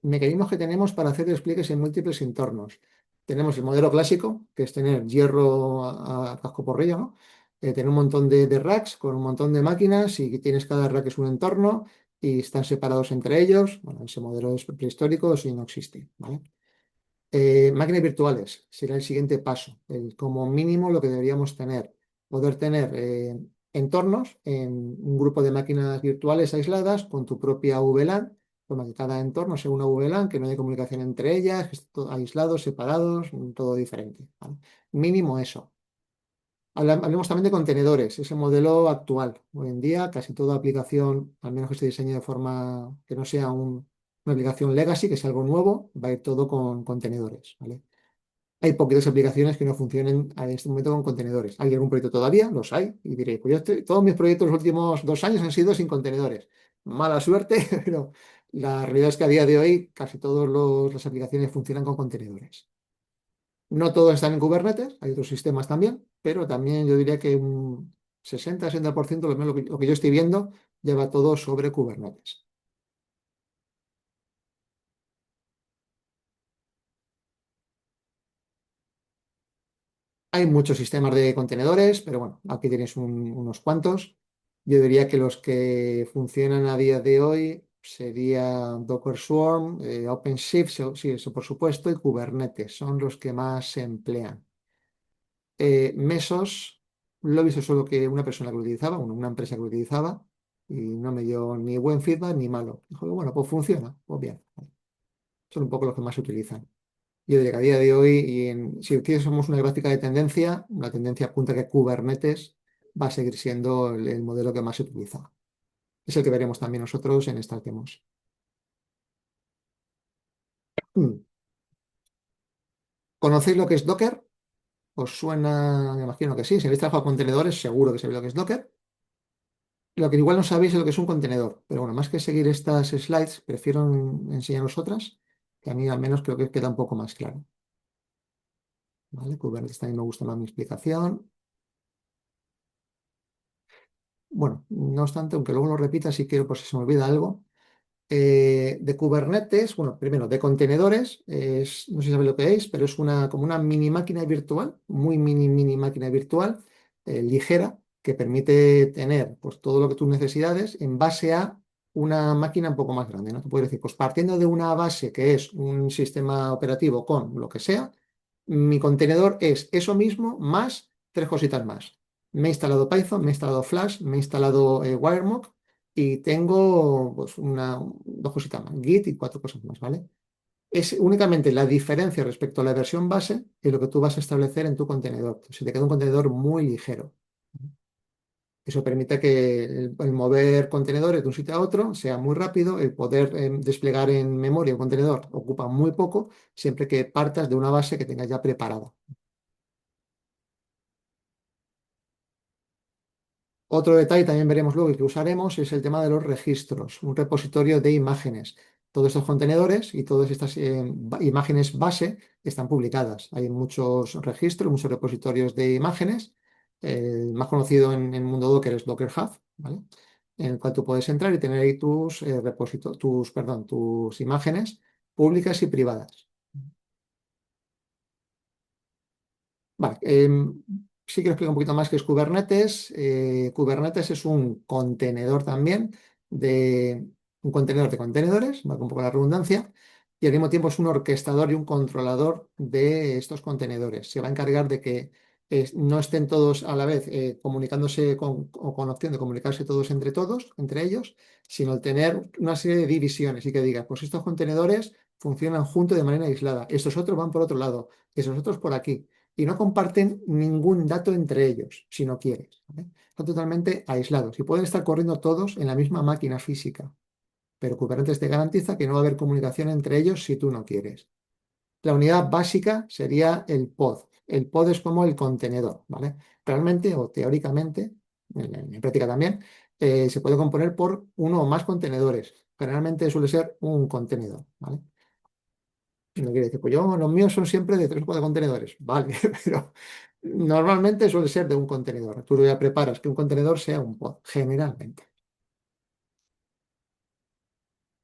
Mecanismos que tenemos para hacer despliegues en múltiples entornos. Tenemos el modelo clásico, que es tener hierro a casco porrillo, ¿no? Tener un montón de racks con un montón de máquinas y que tienes cada rack es un entorno y están separados entre ellos. Bueno, ese modelo es prehistórico, eso no existe, ¿vale? Máquinas virtuales será el siguiente paso, como mínimo lo que deberíamos tener, poder tener entornos en un grupo de máquinas virtuales aisladas con tu propia VLAN, como que cada entorno sea una VLAN, que no haya comunicación entre ellas, que esté todo aislados, separados, todo diferente, ¿vale? Mínimo eso. Hablemos también de contenedores, ese modelo actual. Hoy en día casi toda aplicación, al menos que se diseñe de forma que no sea una aplicación legacy, que sea algo nuevo, va a ir todo con contenedores, ¿vale? Hay poquitas aplicaciones que no funcionen en este momento con contenedores. ¿Hay algún proyecto todavía? Los hay. Y diré, pues todos mis proyectos los últimos 2 años han sido sin contenedores. Mala suerte, pero la realidad es que a día de hoy casi todas las aplicaciones funcionan con contenedores. No todos están en Kubernetes, hay otros sistemas también, pero también yo diría que un 60-60%, lo que yo estoy viendo, lleva todo sobre Kubernetes. Hay muchos sistemas de contenedores, pero bueno, aquí tienes unos cuantos. Yo diría que los que funcionan a día de hoy sería Docker Swarm, OpenShift, sí, eso por supuesto, y Kubernetes, son los que más se emplean. Mesos, lo he visto solo que una persona que lo utilizaba, una empresa que lo utilizaba, y no me dio ni buen feedback ni malo. Dijo, bueno, pues funciona, pues bien. Son un poco los que más se utilizan. Yo diría que a día de hoy, si hiciésemos una gráfica de tendencia, la tendencia apunta que Kubernetes va a seguir siendo el modelo que más se utiliza. Es el que veremos también nosotros en estas demos. Hmm. ¿Conocéis lo que es Docker? ¿Os suena? Me imagino que sí. Si habéis trabajado con contenedores, seguro que sabéis lo que es Docker. Lo que igual no sabéis es lo que es un contenedor. Pero bueno, más que seguir estas slides, prefiero enseñaros otras, que a mí al menos creo que queda un poco más claro. ¿Vale? Kubernetes también me gusta más mi explicación. Bueno, no obstante, aunque luego lo repita, si quiero, por si se me olvida algo. De Kubernetes, bueno, primero de contenedores, no sé si sabéis lo que es, pero es como una mini máquina virtual, muy mini máquina virtual, ligera, que permite tener pues, todo lo que tus necesidades en base a una máquina un poco más grande, ¿no? Te puedo decir, pues partiendo de una base que es un sistema operativo con lo que sea, mi contenedor es eso mismo más tres cositas más. Me he instalado Python, me he instalado Flash, me he instalado Wiremock y tengo pues, dos cositas más, Git y cuatro cosas más, ¿vale? Es únicamente la diferencia respecto a la versión base y lo que tú vas a establecer en tu contenedor. Se te queda un contenedor muy ligero. Eso permite que el mover contenedores de un sitio a otro sea muy rápido, el poder desplegar en memoria un contenedor ocupa muy poco, siempre que partas de una base que tengas ya preparada. Otro detalle también veremos luego y que usaremos es el tema de los registros, un repositorio de imágenes. Todos estos contenedores y todas estas imágenes base están publicadas. Hay muchos registros, muchos repositorios de imágenes. El más conocido en el mundo Docker es Docker Hub, ¿vale? En el cual tú puedes entrar y tener ahí tus imágenes públicas y privadas. Vale, sí que explico un poquito más qué es Kubernetes. Kubernetes es un contenedor también un contenedor de contenedores, va un poco la redundancia, y al mismo tiempo es un orquestador y un controlador de estos contenedores. Se va a encargar de que no estén todos a la vez comunicándose o con opción de comunicarse todos, entre ellos, sino el tener una serie de divisiones y que digas, pues estos contenedores funcionan juntos de manera aislada. Estos otros van por otro lado, esos otros por aquí. Y no comparten ningún dato entre ellos, si no quieres, ¿vale? Están totalmente aislados y pueden estar corriendo todos en la misma máquina física, pero Kubernetes te garantiza que no va a haber comunicación entre ellos si tú no quieres. La unidad básica sería el pod. El pod es como el contenedor, ¿vale? Realmente o teóricamente, en práctica también, se puede componer por uno o más contenedores. Generalmente suele ser un contenedor, ¿vale? Y no quiere decir, pues yo, los míos son siempre de 3 o 4 contenedores, vale, pero normalmente suele ser de un contenedor. Tú ya preparas que un contenedor sea un pod, generalmente.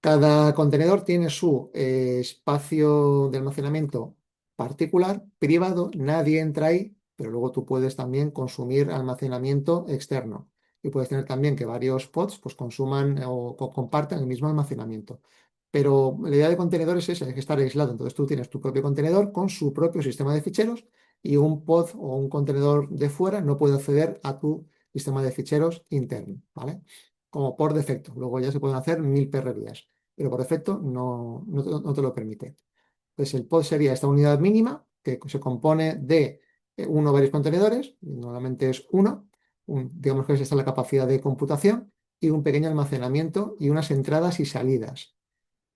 Cada contenedor tiene su espacio de almacenamiento particular, privado, nadie entra ahí, pero luego tú puedes también consumir almacenamiento externo. Y puedes tener también que varios pods pues, consuman o compartan el mismo almacenamiento. Pero la idea de contenedor es esa, es que estar aislado. Entonces tú tienes tu propio contenedor con su propio sistema de ficheros y un pod o un contenedor de fuera no puede acceder a tu sistema de ficheros interno, ¿vale? Como por defecto. Luego ya se pueden hacer 1000 perrerías, pero por defecto no te lo permite. Pues el pod sería esta unidad mínima que se compone de uno o varios contenedores, normalmente es uno, digamos que esta es la capacidad de computación, y un pequeño almacenamiento y unas entradas y salidas.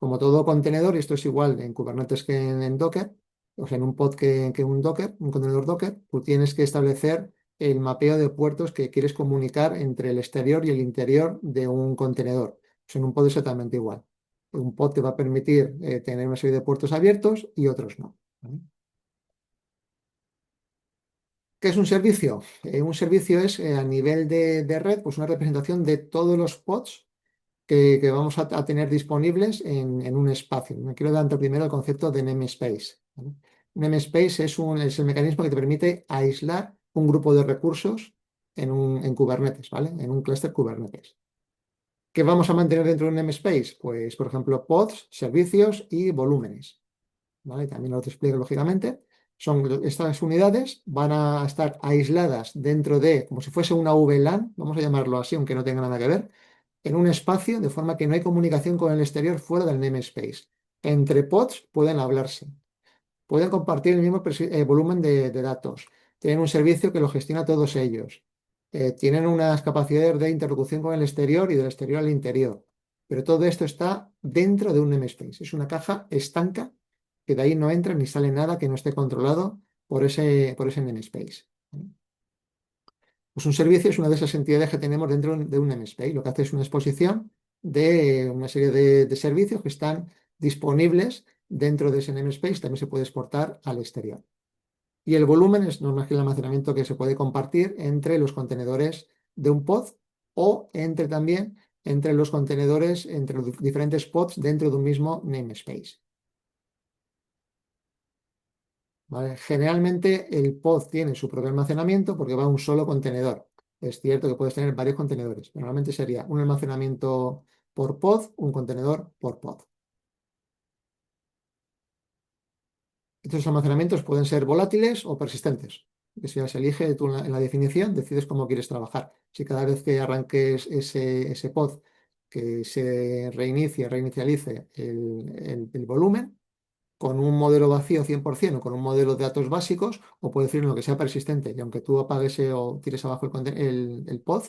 Como todo contenedor, y esto es igual en Kubernetes que en Docker, o sea, en un pod que un Docker, un contenedor Docker, tú tienes que establecer el mapeo de puertos que quieres comunicar entre el exterior y el interior de un contenedor. Pues en un pod es exactamente igual. Un pod te va a permitir tener una serie de puertos abiertos y otros no, ¿vale? ¿Qué es un servicio? Un servicio es a nivel de red, pues una representación de todos los pods que vamos a tener disponibles en un espacio. Me quiero dar primero el concepto de namespace, ¿vale? Namespace es el mecanismo que te permite aislar un grupo de recursos en Kubernetes, ¿vale? En un clúster Kubernetes. ¿Qué vamos a mantener dentro de un namespace? Pues, por ejemplo, pods, servicios y volúmenes, ¿vale? También lo te explico lógicamente. Estas unidades van a estar aisladas dentro de, como si fuese una VLAN, vamos a llamarlo así, aunque no tenga nada que ver, en un espacio de forma que no hay comunicación con el exterior fuera del namespace. Entre pods pueden hablarse, pueden compartir el mismo volumen de datos, tienen un servicio que lo gestiona todos ellos, tienen unas capacidades de interlocución con el exterior y del exterior al interior, pero todo esto está dentro de un namespace. Es una caja estanca que de ahí no entra ni sale nada que no esté controlado por ese namespace. Pues un servicio es una de esas entidades que tenemos dentro de un namespace. Lo que hace es una exposición de una serie de servicios que están disponibles dentro de ese namespace. También se puede exportar al exterior. Y el volumen es no más que el almacenamiento que se puede compartir entre los contenedores de un pod o también entre los contenedores, entre los diferentes pods dentro de un mismo namespace. ¿Vale? Generalmente el pod tiene su propio almacenamiento porque va a un solo contenedor. Es cierto que puedes tener varios contenedores, pero normalmente sería un almacenamiento por pod, un contenedor por pod. Estos almacenamientos pueden ser volátiles o persistentes. Eso ya se elige tú en la definición, decides cómo quieres trabajar. Si cada vez que arranques ese pod, que se reinicialice el volumen, con un modelo vacío 100% o con un modelo de datos básicos, o puede decir lo que sea persistente, y aunque tú apagues o tires abajo el pod,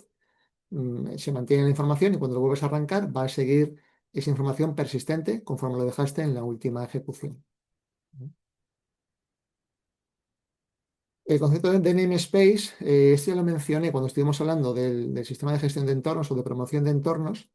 se mantiene la información y cuando lo vuelves a arrancar va a seguir esa información persistente conforme lo dejaste en la última ejecución. El concepto de namespace, este ya lo mencioné cuando estuvimos hablando del sistema de gestión de entornos o de promoción de entornos,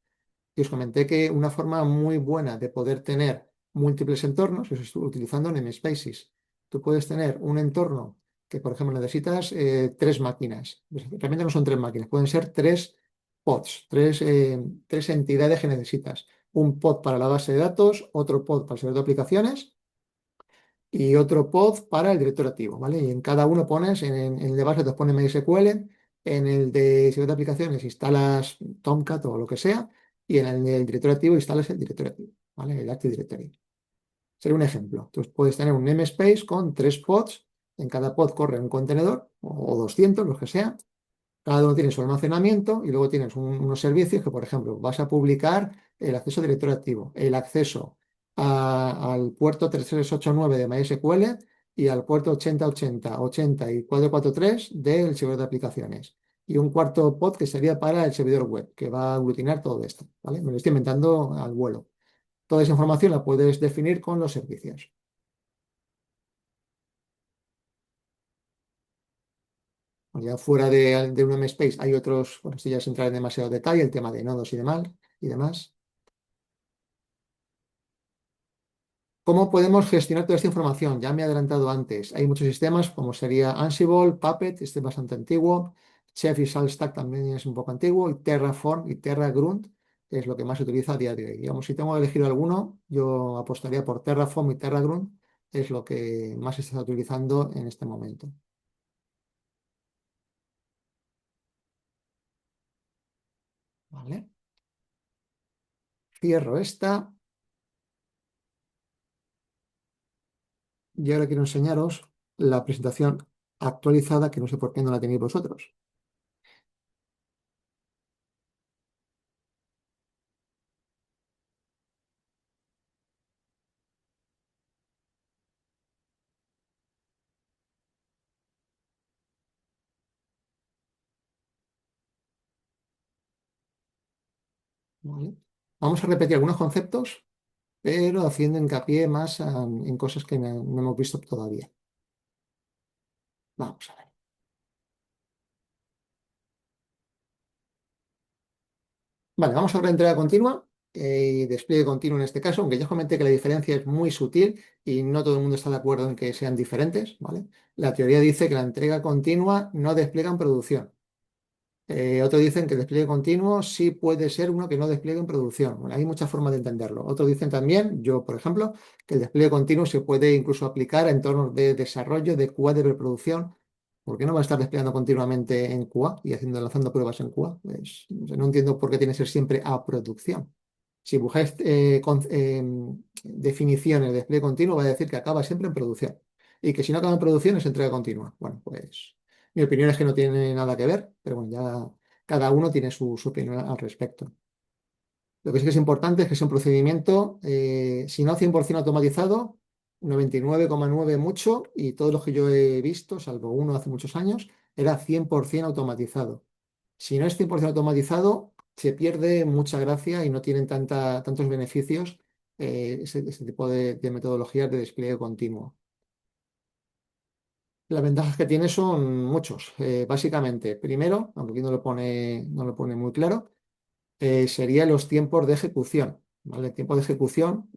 y os comenté que una forma muy buena de poder tener múltiples entornos es utilizando namespaces. Tú puedes tener un entorno que, por ejemplo, necesitas 3 máquinas. Pues, realmente no son 3 máquinas, pueden ser 3 pods, tres entidades que necesitas. Un pod para la base de datos, otro pod para el servidor de aplicaciones y otro pod para el directorio activo, ¿vale? Y en cada uno pones, en el de base te pones MySQL, en el de servidor de aplicaciones instalas Tomcat o lo que sea, y en el del directorio activo instalas el directorio activo, ¿vale? El Active Directory. Sería un ejemplo. Tú puedes tener un namespace con 3 pods, en cada pod corre un contenedor, o 200, lo que sea, cada uno tiene su almacenamiento y luego tienes unos servicios que, por ejemplo, vas a publicar el acceso al directorio activo, el acceso al puerto 3389 de MySQL y al puerto 8080, 80 y 443 del servidor de aplicaciones. Y un cuarto pod que sería para el servidor web, que va a aglutinar todo esto, ¿vale? Me lo estoy inventando al vuelo. Toda esa información la puedes definir con los servicios. Ya fuera de un MSpace hay otros, bueno, esto ya es entrar en demasiado detalle, el tema de nodos y demás. ¿Cómo podemos gestionar toda esta información? Ya me he adelantado antes. Hay muchos sistemas como sería Ansible, Puppet, este es bastante antiguo. Chef y SaltStack también es un poco antiguo. Y Terraform y TerraGrunt es lo que más se utiliza a día de hoy. Digamos, si tengo que elegir alguno, yo apostaría por Terraform y TerraGrunt. Es lo que más se está utilizando en este momento. ¿Vale? Cierro esta y ahora quiero enseñaros la presentación actualizada que no sé por qué no la tenéis vosotros. ¿Vale? Vamos a repetir algunos conceptos pero haciendo hincapié más en cosas que no hemos visto todavía. Vamos a ver. Vale, vamos a ver la entrega continua y despliegue continuo en este caso, aunque ya os comenté que la diferencia es muy sutil y no todo el mundo está de acuerdo en que sean diferentes, ¿vale? La teoría dice que la entrega continua no despliega en producción. Otros dicen que el despliegue continuo sí puede ser uno que no despliegue en producción. Bueno, hay muchas formas de entenderlo. Otros dicen también, yo por ejemplo, que el despliegue continuo se puede incluso aplicar a entornos de desarrollo de QA de preproducción. ¿Por qué no va a estar desplegando continuamente en QA y lanzando pruebas en QA? Pues, no entiendo por qué tiene que ser siempre a producción. Si buscáis definiciones de despliegue continuo, va a decir que acaba siempre en producción. Y que si no acaba en producción es entrega continua. Bueno, pues mi opinión es que no tiene nada que ver, pero bueno, ya cada uno tiene su opinión al respecto. Lo que sí que es importante es que es un procedimiento, si no 100% automatizado, 99,9 mucho, y todos los que yo he visto, salvo uno hace muchos años, era 100% automatizado. Si no es 100% automatizado, se pierde mucha gracia y no tienen tantos beneficios ese tipo de metodologías de despliegue continuo. Las ventajas que tiene son muchos. Básicamente, primero, aunque aquí no lo pone muy claro, serían los tiempos de ejecución. ¿Vale? El tiempo de ejecución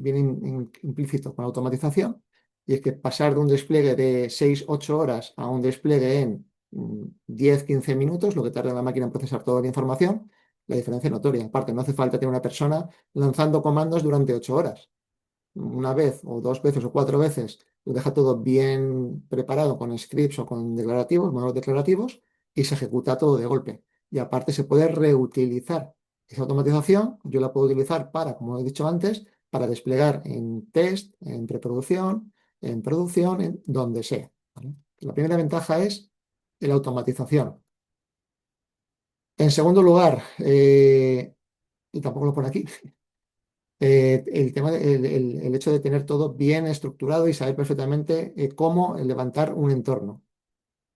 viene implícito con automatización y es que pasar de un despliegue de 6-8 horas a un despliegue en 10-15 minutos, lo que tarda la máquina en procesar toda la información, la diferencia es notoria. Aparte, no hace falta tener una persona lanzando comandos durante 8 horas. Una vez o dos veces o cuatro veces, lo deja todo bien preparado con scripts o con declarativos, modelos declarativos, y se ejecuta todo de golpe. Y aparte se puede reutilizar esa automatización, yo la puedo utilizar para, como he dicho antes, para desplegar en test, en preproducción, en producción, en donde sea. ¿Vale? La primera ventaja es la automatización. En segundo lugar, y tampoco lo pone aquí, el tema el hecho de tener todo bien estructurado y saber perfectamente cómo levantar un entorno.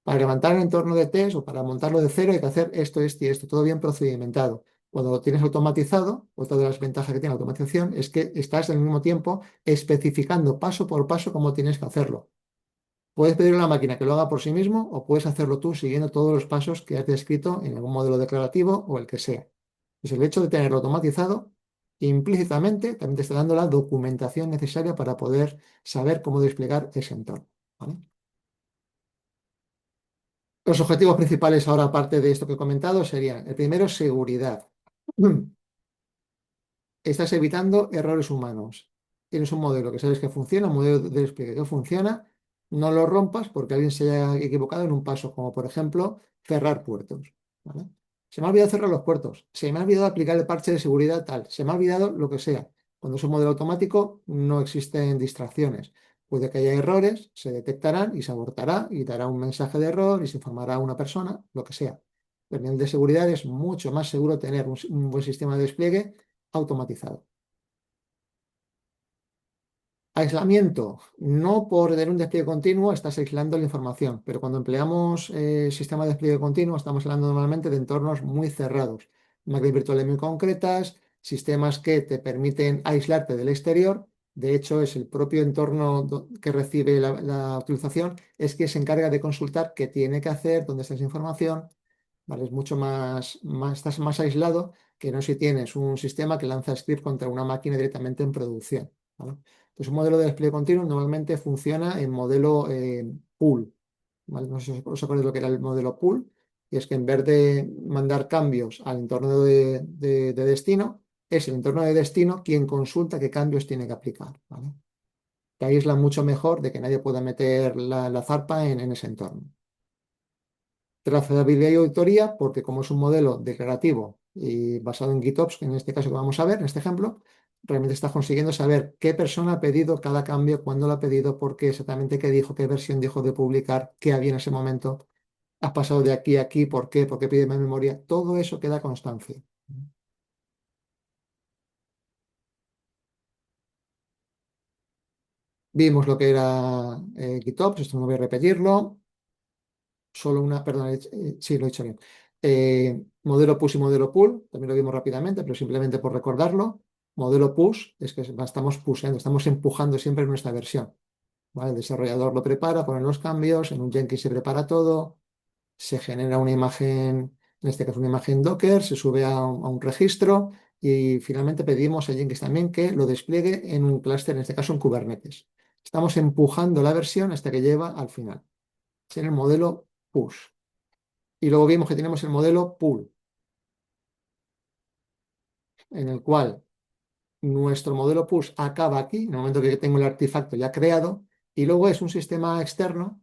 Para levantar un entorno de test o para montarlo de cero hay que hacer esto y esto, todo bien procedimentado. Cuando lo tienes automatizado, otra de las ventajas que tiene la automatización es que estás al mismo tiempo especificando paso por paso cómo tienes que hacerlo. Puedes pedir a la máquina que lo haga por sí mismo o puedes hacerlo tú siguiendo todos los pasos que has descrito en algún modelo declarativo o el que sea. Pues el hecho de tenerlo automatizado, implícitamente también te está dando la documentación necesaria para poder saber cómo desplegar ese entorno. ¿Vale? Los objetivos principales ahora, aparte de esto que he comentado, serían, el primero, seguridad. Estás evitando errores humanos. Tienes un modelo que sabes que funciona, un modelo de despliegue que funciona, no lo rompas porque alguien se haya equivocado en un paso, como por ejemplo cerrar puertos. ¿Vale? Se me ha olvidado cerrar los puertos, se me ha olvidado aplicar el parche de seguridad tal, se me ha olvidado lo que sea. Cuando es un modelo automático no existen distracciones. Puede que haya errores, se detectarán y se abortará y dará un mensaje de error y se informará a una persona, lo que sea. Pero a nivel de seguridad es mucho más seguro tener un buen sistema de despliegue automatizado. Aislamiento, no por tener un despliegue continuo estás aislando la información, pero cuando empleamos sistema de despliegue continuo estamos hablando normalmente de entornos muy cerrados, máquinas virtuales muy concretas, sistemas que te permiten aislarte del exterior. De hecho, es el propio entorno que recibe la utilización, es que se encarga de consultar qué tiene que hacer, dónde está esa información. ¿Vale? Es mucho estás más aislado que no si tienes un sistema que lanza script contra una máquina directamente en producción. ¿Vale? Entonces, un modelo de despliegue continuo normalmente funciona en modelo pool. ¿Vale? No sé si os acordáis lo que era el modelo pool, y es que en vez de mandar cambios al entorno de destino, es el entorno de destino quien consulta qué cambios tiene que aplicar. ¿Vale? Te aísla mucho mejor de que nadie pueda meter la zarpa en ese entorno. Trazabilidad y auditoría, porque como es un modelo declarativo y basado en GitOps, en este caso que vamos a ver, en este ejemplo, realmente estás consiguiendo saber qué persona ha pedido cada cambio, cuándo lo ha pedido, por qué exactamente qué dijo, qué versión dijo de publicar, qué había en ese momento, has pasado de aquí a aquí, por qué pide más memoria, todo eso queda constancia. Vimos lo que era GitOps, esto no voy a repetirlo. Solo una, perdón, sí, lo he hecho bien. Modelo push y modelo pull, también lo vimos rápidamente, pero simplemente por recordarlo. Modelo push es que estamos pushando, estamos empujando siempre nuestra versión. ¿Vale? El desarrollador lo prepara, pone los cambios, en un Jenkins se prepara todo, se genera una imagen, en este caso una imagen Docker, se sube a un registro y finalmente pedimos a Jenkins también que lo despliegue en un clúster, en este caso en Kubernetes. Estamos empujando la versión hasta que lleva al final. Es el modelo push. Y luego vimos que tenemos el modelo pool, en el cual nuestro modelo push acaba aquí, en el momento que tengo el artefacto ya creado, y luego es un sistema externo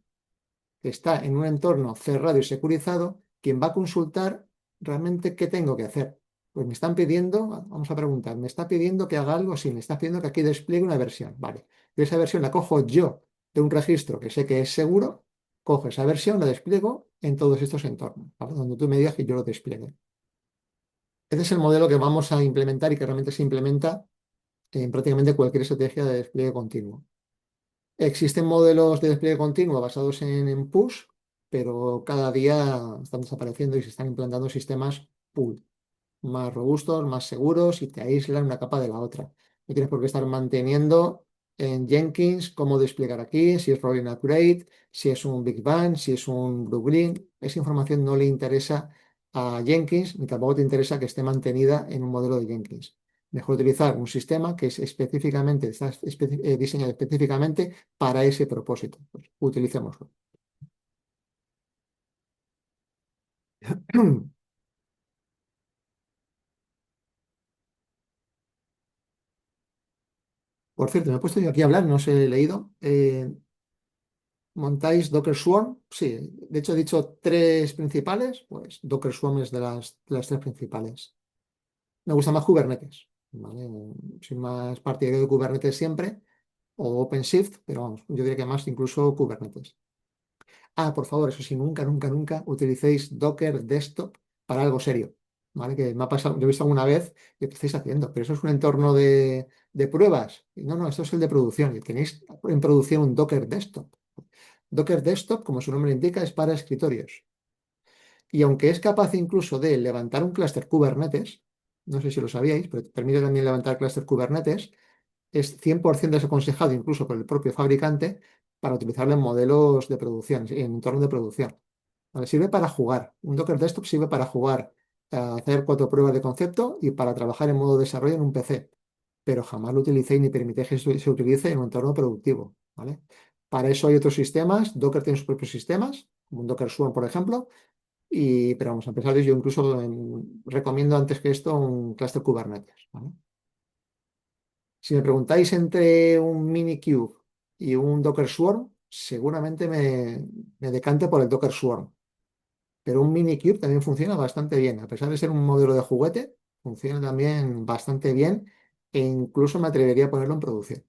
que está en un entorno cerrado y securizado, quien va a consultar realmente qué tengo que hacer. Pues me están pidiendo, vamos a preguntar, me está pidiendo que haga algo, sí, me está pidiendo que aquí despliegue una versión, vale. Y esa versión la cojo yo de un registro que sé que es seguro, cojo esa versión, la despliego en todos estos entornos, ¿vale? Donde tú me digas que yo lo despliegue. Ese es el modelo que vamos a implementar y que realmente se implementa en prácticamente cualquier estrategia de despliegue continuo. Existen modelos de despliegue continuo basados en push, pero cada día están desapareciendo y se están implantando sistemas pull, más robustos, más seguros y te aíslan una capa de la otra. No tienes por qué estar manteniendo en Jenkins cómo desplegar aquí, si es Rolling Upgrade, si es un Big Bang, si es un Blue Green. Esa información no le interesa a Jenkins ni tampoco te interesa que esté mantenida en un modelo de Jenkins. Mejor utilizar un sistema que es específicamente, está diseñado específicamente para ese propósito. Pues, utilicémoslo. Por cierto, me he puesto yo aquí a hablar, no os he leído. ¿Montáis Docker Swarm? Sí, de hecho he dicho tres principales, pues Docker Swarm es de las tres principales. Me gusta más Kubernetes, ¿vale? Soy más partidario de Kubernetes siempre, o OpenShift, pero vamos, yo diría que más incluso Kubernetes. Ah, por favor, eso sí, nunca, nunca, nunca utilicéis Docker Desktop para algo serio, ¿vale? Que me ha pasado, yo he visto alguna vez que lo estáis haciendo, pero eso es un entorno de pruebas. Y no, no, esto es el de producción y tenéis en producción un Docker Desktop. Docker Desktop, como su nombre indica, es para escritorios. Y aunque es capaz incluso de levantar un clúster Kubernetes, no sé si lo sabíais, pero te permite también levantar clúster Kubernetes, es 100% desaconsejado incluso por el propio fabricante para utilizarlo en modelos de producción, en entornos de producción. ¿Vale? Sirve para jugar. Un Docker Desktop sirve para jugar, a hacer cuatro pruebas de concepto y para trabajar en modo desarrollo en un PC. Pero jamás lo utilicéis ni permitéis que se utilice en un entorno productivo. ¿Vale? Para eso hay otros sistemas. Docker tiene sus propios sistemas, como un Docker Swarm, por ejemplo. Pero vamos, a empezar, yo incluso recomiendo antes que esto un cluster Kubernetes. ¿Vale? Si me preguntáis entre un Minikube y un Docker Swarm, seguramente me decante por el Docker Swarm. Pero un Minikube también funciona bastante bien. A pesar de ser un modelo de juguete, funciona también bastante bien e incluso me atrevería a ponerlo en producción.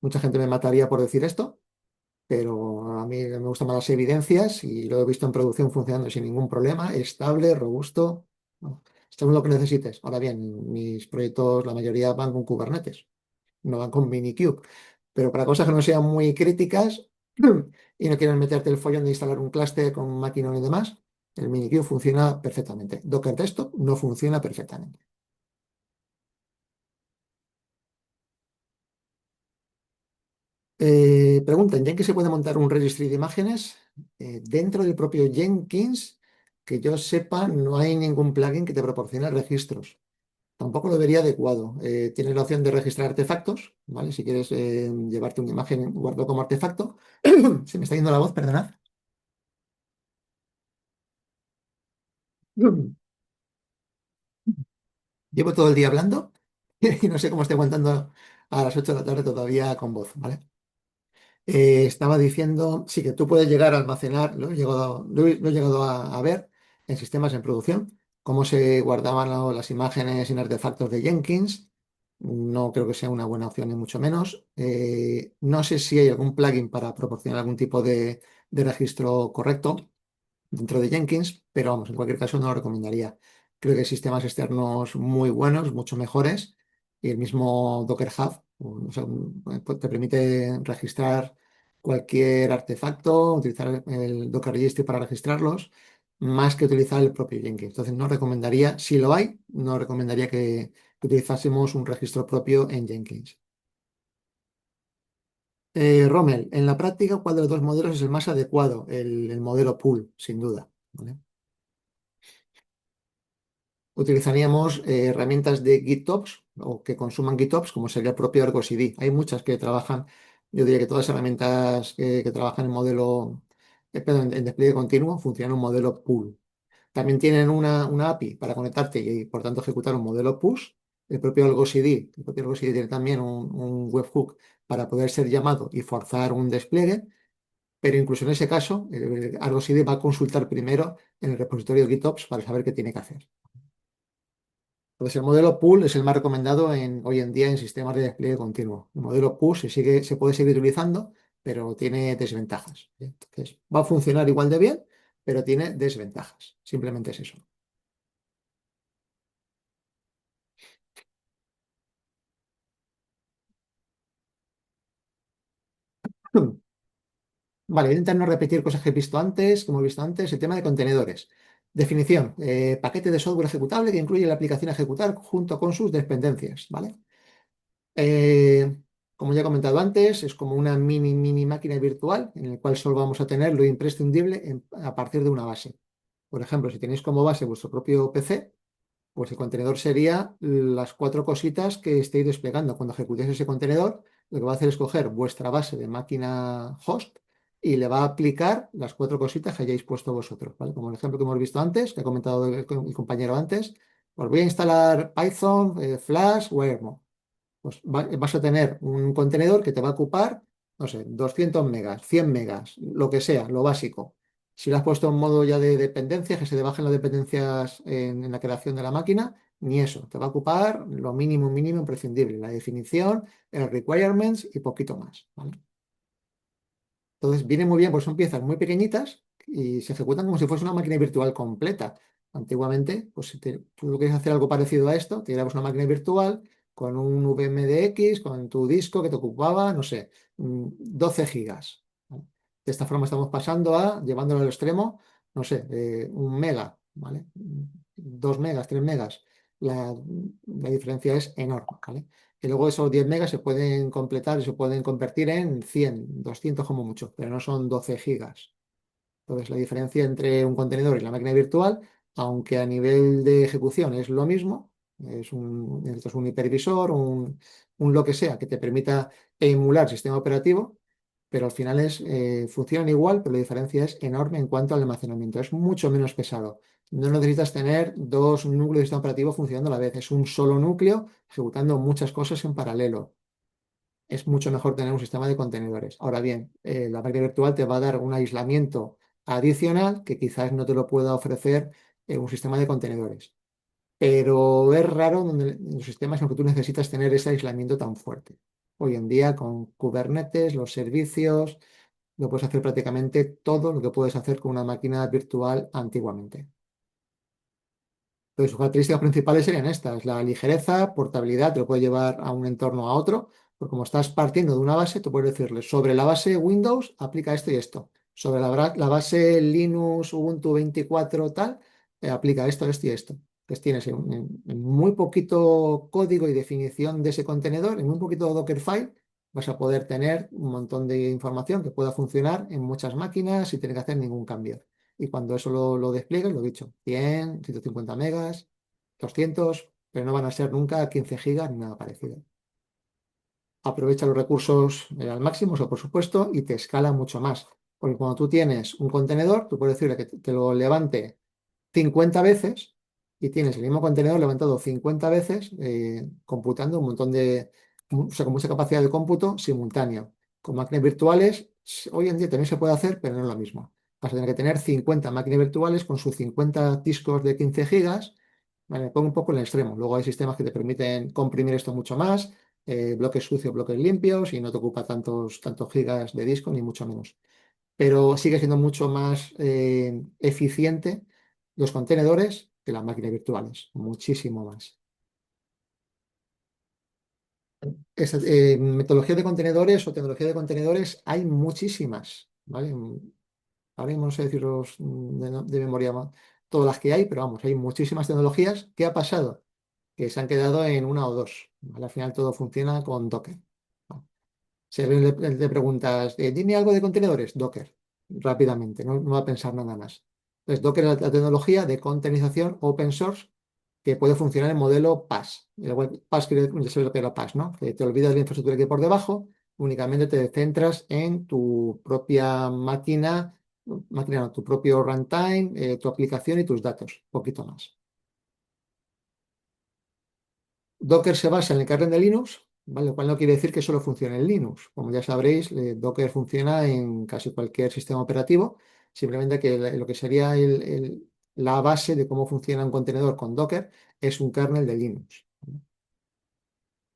Mucha gente me mataría por decir esto, pero a mí me gustan más las evidencias y lo he visto en producción funcionando sin ningún problema, estable, robusto, ¿no? Según lo que necesites. Ahora bien, mis proyectos, la mayoría van con Kubernetes. no van con Minikube. Pero para cosas que no sean muy críticas y no quieran meterte el follón de instalar un cluster con un maquinón y demás, el Minikube funciona perfectamente. Docker Desktop no funciona perfectamente. Pregunta, ¿en Jenkins se puede montar un registry de imágenes? Dentro del propio Jenkins, que yo sepa, no hay ningún plugin que te proporcione registros. Tampoco lo vería adecuado. Tienes la opción de registrar artefactos, ¿vale? Si quieres llevarte una imagen guardado como artefacto. Se me está yendo la voz, perdonad. Llevo todo el día hablando y no sé cómo estoy aguantando a las 8 de la tarde todavía con voz, ¿vale? Estaba diciendo, sí, que tú puedes llegar a almacenar, lo he llegado a ver en sistemas en producción, cómo se guardaban las imágenes en artefactos de Jenkins. No creo que sea una buena opción, ni mucho menos. No sé si hay algún plugin para proporcionar algún tipo de registro correcto dentro de Jenkins, pero vamos, en cualquier caso no lo recomendaría. Creo que hay sistemas externos muy buenos, mucho mejores, y el mismo Docker Hub, o sea, pues te permite registrar cualquier artefacto, utilizar el Docker Registry para registrarlos, más que utilizar el propio Jenkins. Entonces no recomendaría, si lo hay, no recomendaría que utilizásemos un registro propio en Jenkins. Rommel, en la práctica, ¿cuál de los dos modelos es el más adecuado? El modelo pool, sin duda. ¿Vale? Utilizaríamos herramientas de GitOps o que consuman GitOps, como sería el propio Argo CD. Hay muchas que trabajan, yo diría que todas las herramientas que trabajan en modelo, perdón, en despliegue continuo funcionan en un modelo pool. También tienen una API para conectarte y por tanto ejecutar un modelo push. El propio Argo CD tiene también un webhook para poder ser llamado y forzar un despliegue, pero incluso en ese caso, el Argo CD va a consultar primero en el repositorio GitOps para saber qué tiene que hacer. Entonces, el modelo pool es el más recomendado hoy en día en sistemas de despliegue continuo. El modelo push se puede seguir utilizando, pero tiene desventajas. Entonces, va a funcionar igual de bien, pero tiene desventajas. Simplemente es eso. Vale, voy a intentar no repetir cosas que he visto antes, que hemos visto antes. El tema de contenedores. Definición: paquete de software ejecutable que incluye la aplicación a ejecutar junto con sus dependencias. ¿Vale? Eh, Como ya he comentado antes, es como una mini máquina virtual en la cual solo vamos a tener lo imprescindible a partir de una base. Por ejemplo, si tenéis como base vuestro propio PC, pues el contenedor sería las cuatro cositas que estéis desplegando. Cuando ejecutéis ese contenedor, lo que va a hacer es coger vuestra base de máquina host y le va a aplicar las cuatro cositas que hayáis puesto vosotros, ¿vale? Como el ejemplo que hemos visto antes, que ha comentado el compañero antes, os voy a instalar Python, Flash, Wiremouse. Pues vas a tener un contenedor que te va a ocupar, no sé, 200 megas, 100 megas, lo que sea, lo básico. Si lo has puesto en modo ya de dependencias, que se te bajen las dependencias en la creación de la máquina, ni eso. Te va a ocupar lo mínimo, mínimo imprescindible, la definición, el requirements y poquito más, ¿vale? Entonces viene muy bien, pues son piezas muy pequeñitas y se ejecutan como si fuese una máquina virtual completa. Antiguamente, pues si tú quieres hacer algo parecido a esto, te llevabas una máquina virtual con un VMDX, con tu disco que te ocupaba, no sé, 12 gigas. ¿Vale? De esta forma estamos pasando a, llevándolo al extremo, no sé, 1 mega, ¿vale? 2 megas, 3 megas. La diferencia es enorme, ¿vale? Y luego esos 10 megas se pueden completar y se pueden convertir en 100, 200 como mucho, pero no son 12 gigas. Entonces, la diferencia entre un contenedor y la máquina virtual, aunque a nivel de ejecución es lo mismo, necesitas un hipervisor, un lo que sea que te permita emular el sistema operativo, pero al final funcionan igual, pero la diferencia es enorme en cuanto al almacenamiento. Es mucho menos pesado. No necesitas tener dos núcleos de sistema operativo funcionando a la vez. Es un solo núcleo ejecutando muchas cosas en paralelo. Es mucho mejor tener un sistema de contenedores. Ahora bien, la máquina virtual te va a dar un aislamiento adicional que quizás no te lo pueda ofrecer un sistema de contenedores. Pero es raro en los sistemas en los que tú necesitas tener ese aislamiento tan fuerte. Hoy en día, con Kubernetes, los servicios, lo puedes hacer prácticamente todo lo que puedes hacer con una máquina virtual antiguamente. Entonces, sus características principales serían estas: la ligereza, portabilidad, te lo puede llevar a un entorno a otro, Porque como estás partiendo de una base, tú puedes decirle, sobre la base Windows aplica esto y esto. Sobre la base Linux, Ubuntu 24 tal, aplica esto y esto. Entonces tienes en muy poquito código y definición de ese contenedor, en muy poquito Dockerfile, vas a poder tener un montón de información que pueda funcionar en muchas máquinas sin tener que hacer ningún cambio. Y cuando eso lo despliegues, lo dicho, 100, 150 megas, 200, pero no van a ser nunca 15 gigas ni nada parecido. Aprovecha los recursos al máximo, eso por supuesto, y te escala mucho más. Porque cuando tú tienes un contenedor, tú puedes decirle que te lo levante 50 veces y tienes el mismo contenedor levantado 50 veces, computando un montón o sea, con mucha capacidad de cómputo simultáneo. Con máquinas virtuales, hoy en día también se puede hacer, pero no es lo mismo. Vas a tener que tener 50 máquinas virtuales con sus 50 discos de 15 gigas. Vale, me pongo un poco en el extremo. Luego hay sistemas que te permiten comprimir esto mucho más, bloques sucios, bloques limpios, y no te ocupa tantos gigas de disco, ni mucho menos. Pero sigue siendo mucho más eficiente los contenedores que las máquinas virtuales, muchísimo más. Metodología de contenedores o tecnología de contenedores hay muchísimas, ¿vale? Ahora mismo no sé deciros de memoria todas las que hay, pero vamos, hay muchísimas tecnologías. ¿Qué ha pasado? Que se han quedado en una o dos, ¿vale? Al final todo funciona con Docker. Si a alguien le preguntas, dime algo de contenedores, Docker, rápidamente, no va a pensar nada más. Entonces, Docker es la tecnología de containerización open source que puede funcionar en modelo PaaS. PaaS ya sabes lo que era PaaS, ¿no? Que te olvidas de la infraestructura que hay por debajo, únicamente te centras en tu propia máquina no, tu propio runtime, tu aplicación y tus datos, poquito más. Docker se basa en el kernel de Linux, ¿vale? Lo cual no quiere decir que solo funcione en Linux. Como ya sabréis, Docker funciona en casi cualquier sistema operativo, simplemente que lo que sería la base de cómo funciona un contenedor con Docker es un kernel de Linux.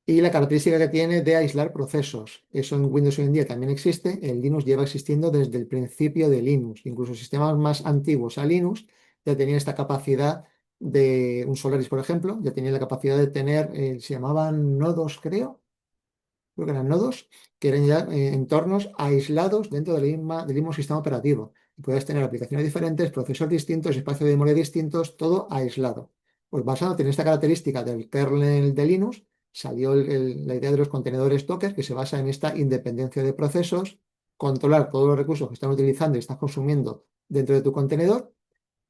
Y la característica que tiene de aislar procesos. Eso en Windows hoy en día también existe. En Linux lleva existiendo desde el principio de Linux. Incluso sistemas más antiguos a Linux ya tenían esta capacidad de un Solaris, por ejemplo, ya tenía la capacidad de tener, se llamaban nodos, creo que eran nodos, que eran ya entornos aislados dentro del mismo sistema operativo. Y puedes tener aplicaciones diferentes, procesos distintos, espacios de memoria distintos, todo aislado. Pues basado en esta característica del kernel de Linux, salió la idea de los contenedores Docker, que se basa en esta independencia de procesos, controlar todos los recursos que están utilizando y están consumiendo dentro de tu contenedor,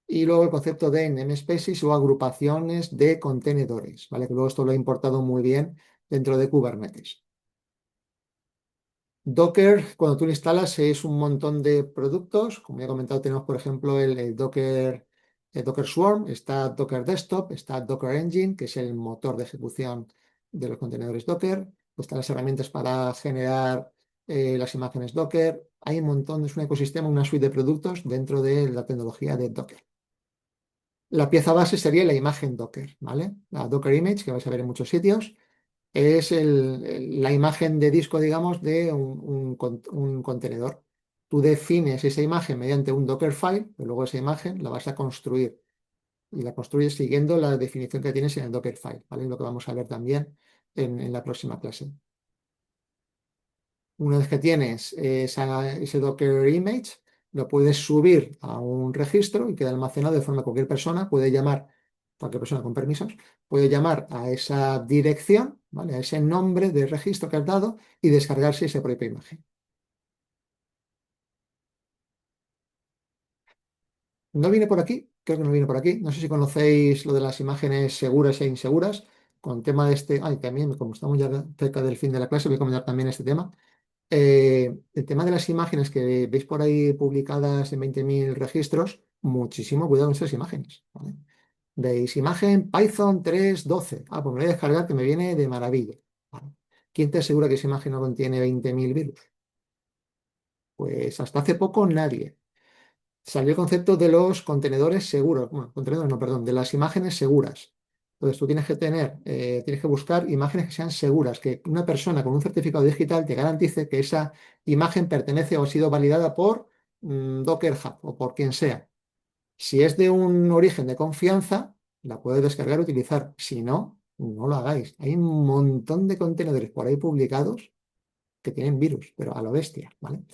y luego el concepto de namespaces o agrupaciones de contenedores, ¿vale? Que luego esto lo he importado muy bien dentro de Kubernetes. Docker, cuando tú lo instalas, es un montón de productos. Como ya he comentado, tenemos, por ejemplo, el Docker Swarm, está Docker Desktop, está Docker Engine, que es el motor de ejecución de los contenedores Docker. Pues están las herramientas para generar las imágenes Docker. Hay un montón, es un ecosistema, una suite de productos dentro de la tecnología de Docker. La pieza base sería la imagen Docker, ¿vale? La Docker Image, que vais a ver en muchos sitios, es la imagen de disco, digamos, de un contenedor. Tú defines esa imagen mediante un Dockerfile, pero luego esa imagen la vas a construir y la construyes siguiendo la definición que tienes en el Dockerfile, ¿vale? Lo que vamos a ver también en la próxima clase. Una vez que tienes ese Docker image, lo puedes subir a un registro y queda almacenado de forma que cualquier persona con permisos, puede llamar a esa dirección, ¿vale? A ese nombre de registro que has dado y descargarse esa propia imagen. No viene por aquí, creo que no viene por aquí. No sé si conocéis lo de las imágenes seguras e inseguras. Con tema de este, ay, también, como estamos ya cerca del fin de la clase, voy a comentar también este tema. El tema de las imágenes que veis por ahí publicadas en 20.000 registros, muchísimo cuidado con esas imágenes, ¿vale? Veis imagen Python 3.12. Ah, pues me voy a descargar que me viene de maravilla. Vale. ¿Quién te asegura que esa imagen no contiene 20.000 virus? Pues hasta hace poco nadie. Salió el concepto de los contenedores seguros. Bueno, contenedores no, perdón, de las imágenes seguras. Entonces tú tienes que buscar imágenes que sean seguras, que una persona con un certificado digital te garantice que esa imagen pertenece o ha sido validada por Docker Hub o por quien sea. Si es de un origen de confianza, la puedes descargar y utilizar. Si no, No lo hagáis. Hay un montón de contenedores por ahí publicados que tienen virus, pero a lo bestia, ¿vale?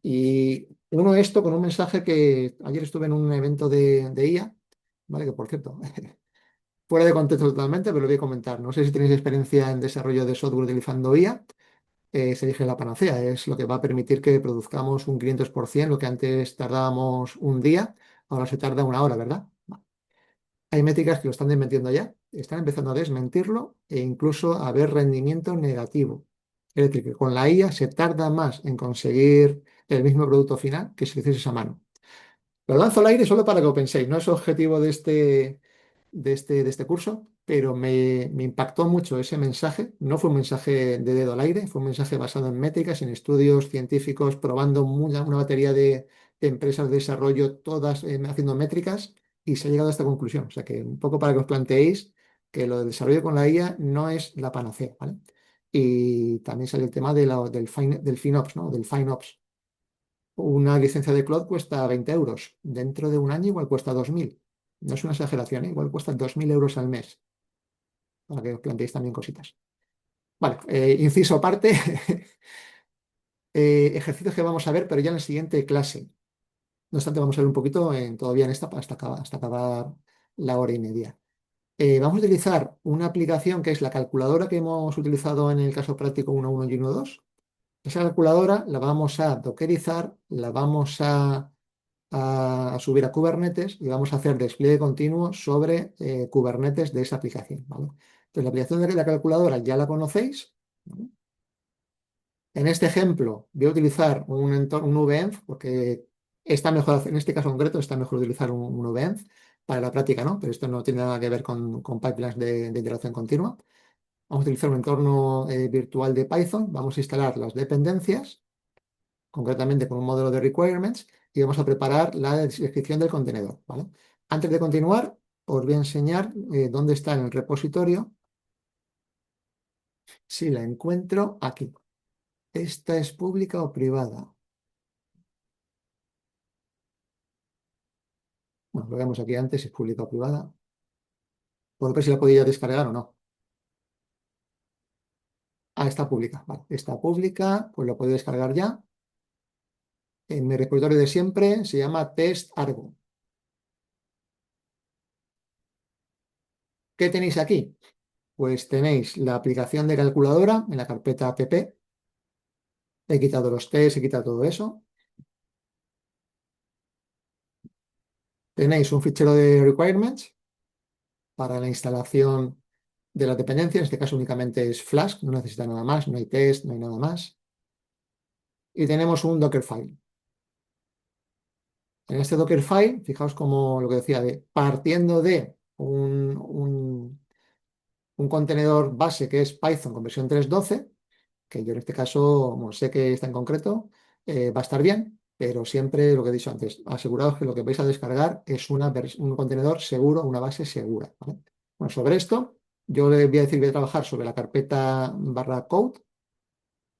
Y uno esto con un mensaje que ayer estuve en un evento de IA, ¿vale? Que por cierto, fuera de contexto totalmente, pero lo voy a comentar. No sé si tenéis experiencia en desarrollo de software utilizando IA. Se elige la panacea, es lo que va a permitir que produzcamos un 500%, lo que antes tardábamos un día, ahora se tarda una hora, ¿verdad? Hay métricas que lo están desmintiendo ya, están empezando a desmentirlo e incluso a ver rendimiento negativo. Es decir, que con la IA se tarda más en conseguir el mismo producto final que si lo hicieses a mano. Lo lanzo al aire solo para que lo penséis, no es objetivo de este curso, pero me impactó mucho ese mensaje. No fue un mensaje de dedo al aire, fue un mensaje basado en métricas, en estudios científicos, probando una batería de empresas de desarrollo, todas haciendo métricas, y se ha llegado a esta conclusión. O sea que un poco para que os planteéis que lo del desarrollo con la IA no es la panacea, ¿vale? Y también sale el tema del FinOps, ¿no? Del FinOps. Una licencia de cloud cuesta 20 euros. Dentro de un año igual cuesta 2.000. No es una exageración, ¿eh? Igual cuesta 2.000 euros al mes. Para que os planteéis también cositas. Vale, inciso aparte. Ejercicios que vamos a ver, pero ya en la siguiente clase. No obstante, vamos a ver un poquito todavía en esta hasta acabar la hora y media. Vamos a utilizar una aplicación que es la calculadora que hemos utilizado en el caso práctico 1.1 y 1.2. Esa calculadora la vamos a dockerizar, la vamos a subir a Kubernetes y vamos a hacer despliegue continuo sobre Kubernetes de esa aplicación, ¿vale? Entonces, la aplicación de la calculadora ya la conocéis, ¿vale? En este ejemplo voy a utilizar un VEnv porque está mejor, en este caso concreto, está mejor utilizar un VEnv para la práctica, ¿no? Pero esto no tiene nada que ver con pipelines de interacción continua. Vamos a utilizar un entorno virtual de Python, vamos a instalar las dependencias concretamente con un modelo de requirements, y vamos a preparar la descripción del contenedor, ¿vale? Antes de continuar, os voy a enseñar dónde está en el repositorio. Si la encuentro aquí. ¿Esta es pública o privada? Bueno, lo vemos aquí antes, si es pública o privada. Por ver si la podía descargar o no. Ah, está pública. Vale, está pública, pues lo puedo descargar ya. En mi repositorio de siempre se llama test argo. ¿Qué tenéis aquí? Pues tenéis la aplicación de calculadora en la carpeta app. He quitado los tests, he quitado todo eso. Tenéis un fichero de requirements para la instalación de las dependencias. En este caso únicamente es Flask, no necesita nada más, no hay test, no hay nada más. Y tenemos un Dockerfile. En este Dockerfile, fijaos como lo que decía, partiendo de un contenedor base que es Python con versión 3.12, que yo en este caso, bueno, sé que está en concreto, va a estar bien, pero siempre lo que he dicho antes, aseguraos que lo que vais a descargar es un contenedor seguro, una base segura, ¿vale? Bueno, sobre esto, yo le voy a decir, voy a trabajar sobre la carpeta barra code.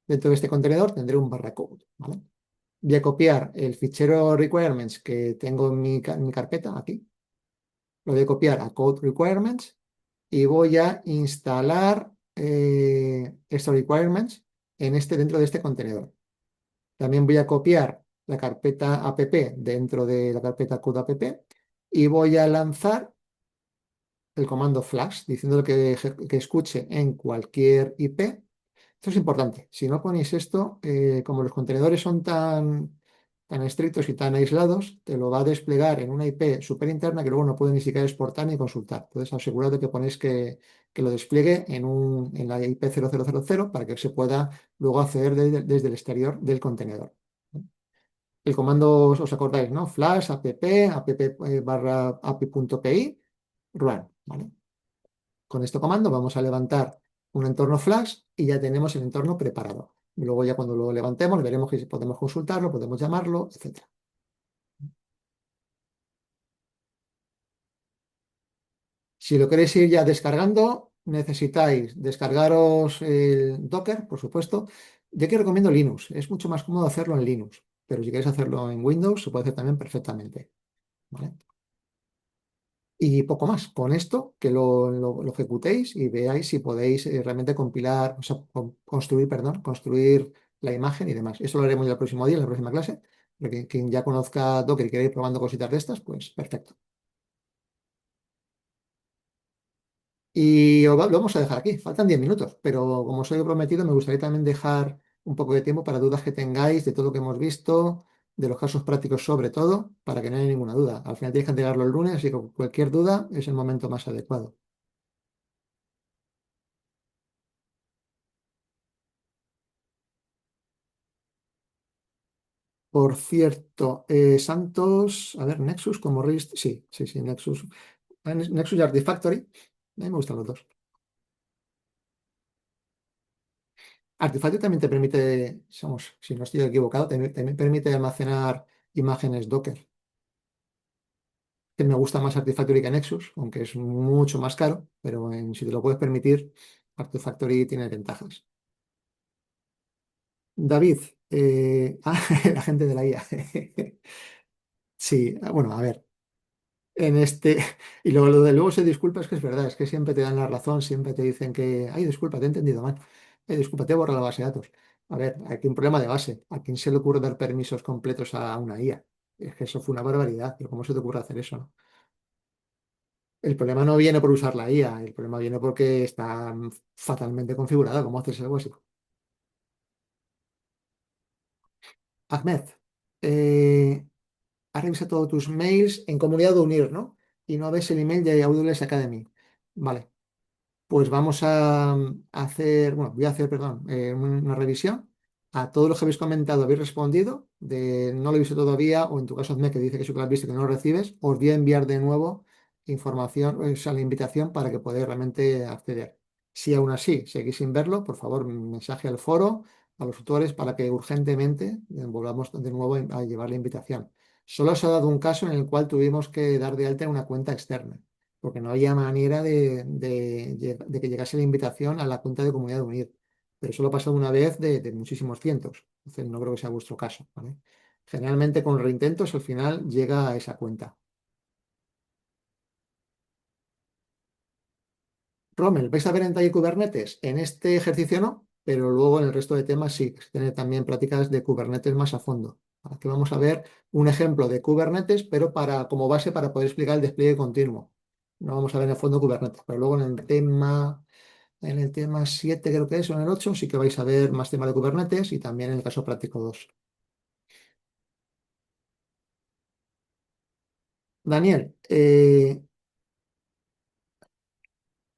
Dentro de este contenedor tendré un barra code, ¿vale? Voy a copiar el fichero requirements que tengo en mi carpeta aquí. Lo voy a copiar a code requirements y voy a instalar estos requirements dentro de este contenedor. También voy a copiar la carpeta app dentro de la carpeta code app y voy a lanzar el comando flash diciéndole que escuche en cualquier IP. Esto es importante. Si no ponéis esto, como los contenedores son tan estrictos y tan aislados, te lo va a desplegar en una IP súper interna que luego no puede ni siquiera exportar ni consultar. Entonces, asegurad de que ponéis que lo despliegue en la IP 0000 para que se pueda luego acceder desde el exterior del contenedor. El comando, os acordáis, ¿no? Flash, app barra api.py, run, ¿vale? Con este comando vamos a levantar un entorno Flash y ya tenemos el entorno preparado. Y luego ya cuando lo levantemos veremos que podemos consultarlo, podemos llamarlo, etc. Si lo queréis ir ya descargando, necesitáis descargaros el Docker, por supuesto. Yo que recomiendo Linux. Es mucho más cómodo hacerlo en Linux, pero si queréis hacerlo en Windows se puede hacer también perfectamente, ¿vale? Y poco más. Con esto, que lo ejecutéis y veáis si podéis realmente compilar, o sea, construir, perdón, construir la imagen y demás. Eso lo haremos ya el próximo día, en la próxima clase. Porque quien ya conozca Docker y quiere ir probando cositas de estas, pues perfecto. Y lo vamos a dejar aquí. Faltan 10 minutos, pero como os he prometido, me gustaría también dejar un poco de tiempo para dudas que tengáis de todo lo que hemos visto, de los casos prácticos sobre todo, para que no haya ninguna duda. Al final tienes que entregarlo el lunes, así que cualquier duda es el momento más adecuado. Por cierto, Santos, a ver, Nexus como RIST, sí, sí, sí, Nexus. Nexus y Artifactory, a mí me gustan los dos. Artifactory también te permite, si no estoy equivocado, también permite almacenar imágenes Docker. Que me gusta más Artifactory que Nexus, aunque es mucho más caro, pero si te lo puedes permitir, Artifactory tiene ventajas. David, la gente de la IA. Sí, bueno, a ver. En este, y lo de luego se disculpa es que es verdad, es que siempre te dan la razón, siempre te dicen que, ay, disculpa, te he entendido mal, disculpa, te he borrado la base de datos. A ver, aquí hay un problema de base. ¿A quién se le ocurre dar permisos completos a una IA? Es que eso fue una barbaridad, pero ¿cómo se te ocurre hacer eso, no? El problema no viene por usar la IA, el problema viene porque está fatalmente configurada. ¿Cómo haces algo así? Ahmed, eh, has revisado todos tus mails en comunidad de unir, ¿no? Y no ves el email de Audibles Academy. Vale. Pues vamos a hacer, bueno, voy a hacer, perdón, una revisión. A todos los que habéis comentado, habéis respondido, de no lo he visto todavía, o en tu caso, Azme, que dice que sí que lo has visto y que no lo recibes, os voy a enviar de nuevo información, o sea, la invitación para que podáis realmente acceder. Si aún así seguís sin verlo, por favor, mensaje al foro, a los tutores, para que urgentemente volvamos de nuevo a llevar la invitación. Solo se ha dado un caso en el cual tuvimos que dar de alta en una cuenta externa porque no había manera de que llegase la invitación a la cuenta de Comunidad de Unir. Pero eso lo ha pasado una vez de muchísimos cientos. Entonces no creo que sea vuestro caso, ¿vale? Generalmente con reintentos al final llega a esa cuenta. Rommel, ¿vais a ver en taller Kubernetes? En este ejercicio no, pero luego en el resto de temas sí, tiene también prácticas de Kubernetes más a fondo. Aquí vamos a ver un ejemplo de Kubernetes, pero como base para poder explicar el despliegue continuo. No vamos a ver en el fondo Kubernetes, pero luego en el tema 7 creo que es, o en el 8 sí que vais a ver más tema de Kubernetes y también en el caso práctico 2. Daniel, el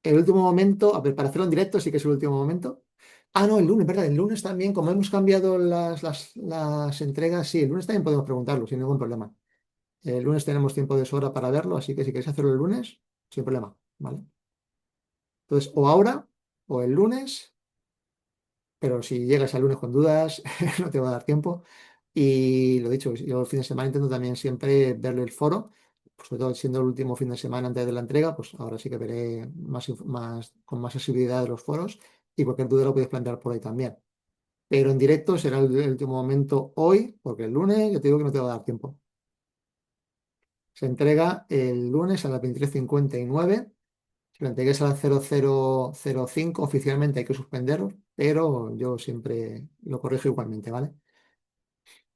último momento, a ver, para hacerlo en directo sí que es el último momento. Ah, no, el lunes, ¿verdad? El lunes también, como hemos cambiado las entregas, sí, el lunes también podemos preguntarlo sin ningún problema. El lunes tenemos tiempo de sobra para verlo, así que si queréis hacerlo el lunes, sin problema, ¿vale? Entonces, o ahora o el lunes. Pero si llegas al lunes con dudas, no te va a dar tiempo. Y lo dicho, yo el fin de semana intento también siempre verle el foro, pues sobre todo siendo el último fin de semana antes de la entrega, pues ahora sí que veré con más asiduidad de los foros y cualquier duda lo podéis plantear por ahí también. Pero en directo será el último momento hoy, porque el lunes yo te digo que no te va a dar tiempo. Se entrega el lunes a las 23:59. Si lo entregues a las 00:05, oficialmente hay que suspenderlo, pero yo siempre lo corrijo igualmente, ¿vale?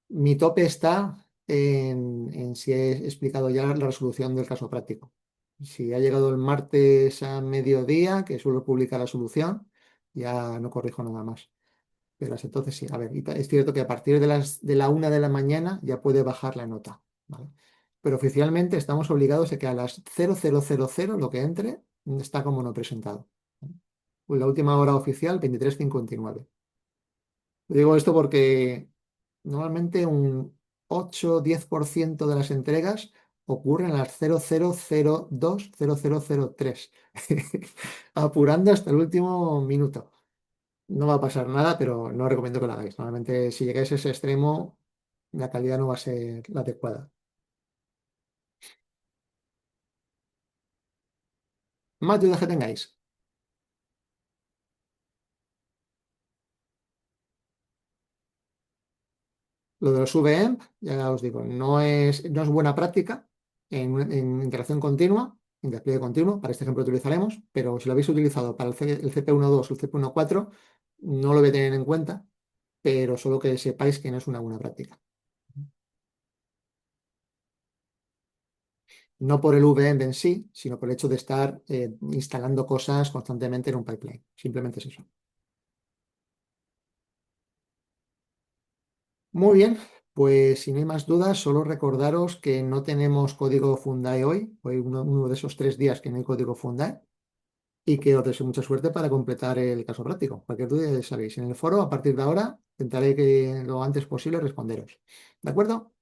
Mi tope está en si he explicado ya la resolución del caso práctico. Si ha llegado el martes a mediodía, que suelo publicar la solución, ya no corrijo nada más. Pero hasta entonces sí. A ver, es cierto que a partir de la 1 de la mañana ya puede bajar la nota, ¿vale? Pero oficialmente estamos obligados a que a las 00:00 lo que entre está como no presentado. ¿Vale? Pues la última hora oficial, 23:59. Digo esto porque normalmente un 8-10% de las entregas ocurren a las 00:02, 00:03, apurando hasta el último minuto. No va a pasar nada, pero no recomiendo que lo hagáis. Normalmente, si llegáis a ese extremo, la calidad no va a ser la adecuada. Más dudas que tengáis. Lo de los VM, ya os digo, no es buena práctica en interacción continua. en despliegue continuo. Para este ejemplo lo utilizaremos, pero si lo habéis utilizado para el CP1.2 o el CP1.4, no lo voy a tener en cuenta, pero solo que sepáis que no es una buena práctica. No por el VM en sí, sino por el hecho de estar instalando cosas constantemente en un pipeline. Simplemente es eso. Muy bien, pues si no hay más dudas, solo recordaros que no tenemos código Fundae hoy. Hoy uno de esos 3 días que no hay código Fundae y que os deseo mucha suerte para completar el caso práctico. Cualquier duda ya sabéis, en el foro a partir de ahora intentaré que lo antes posible responderos. ¿De acuerdo?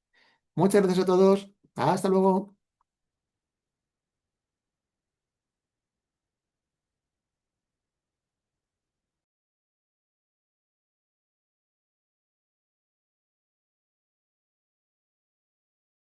Muchas gracias a todos. Hasta luego.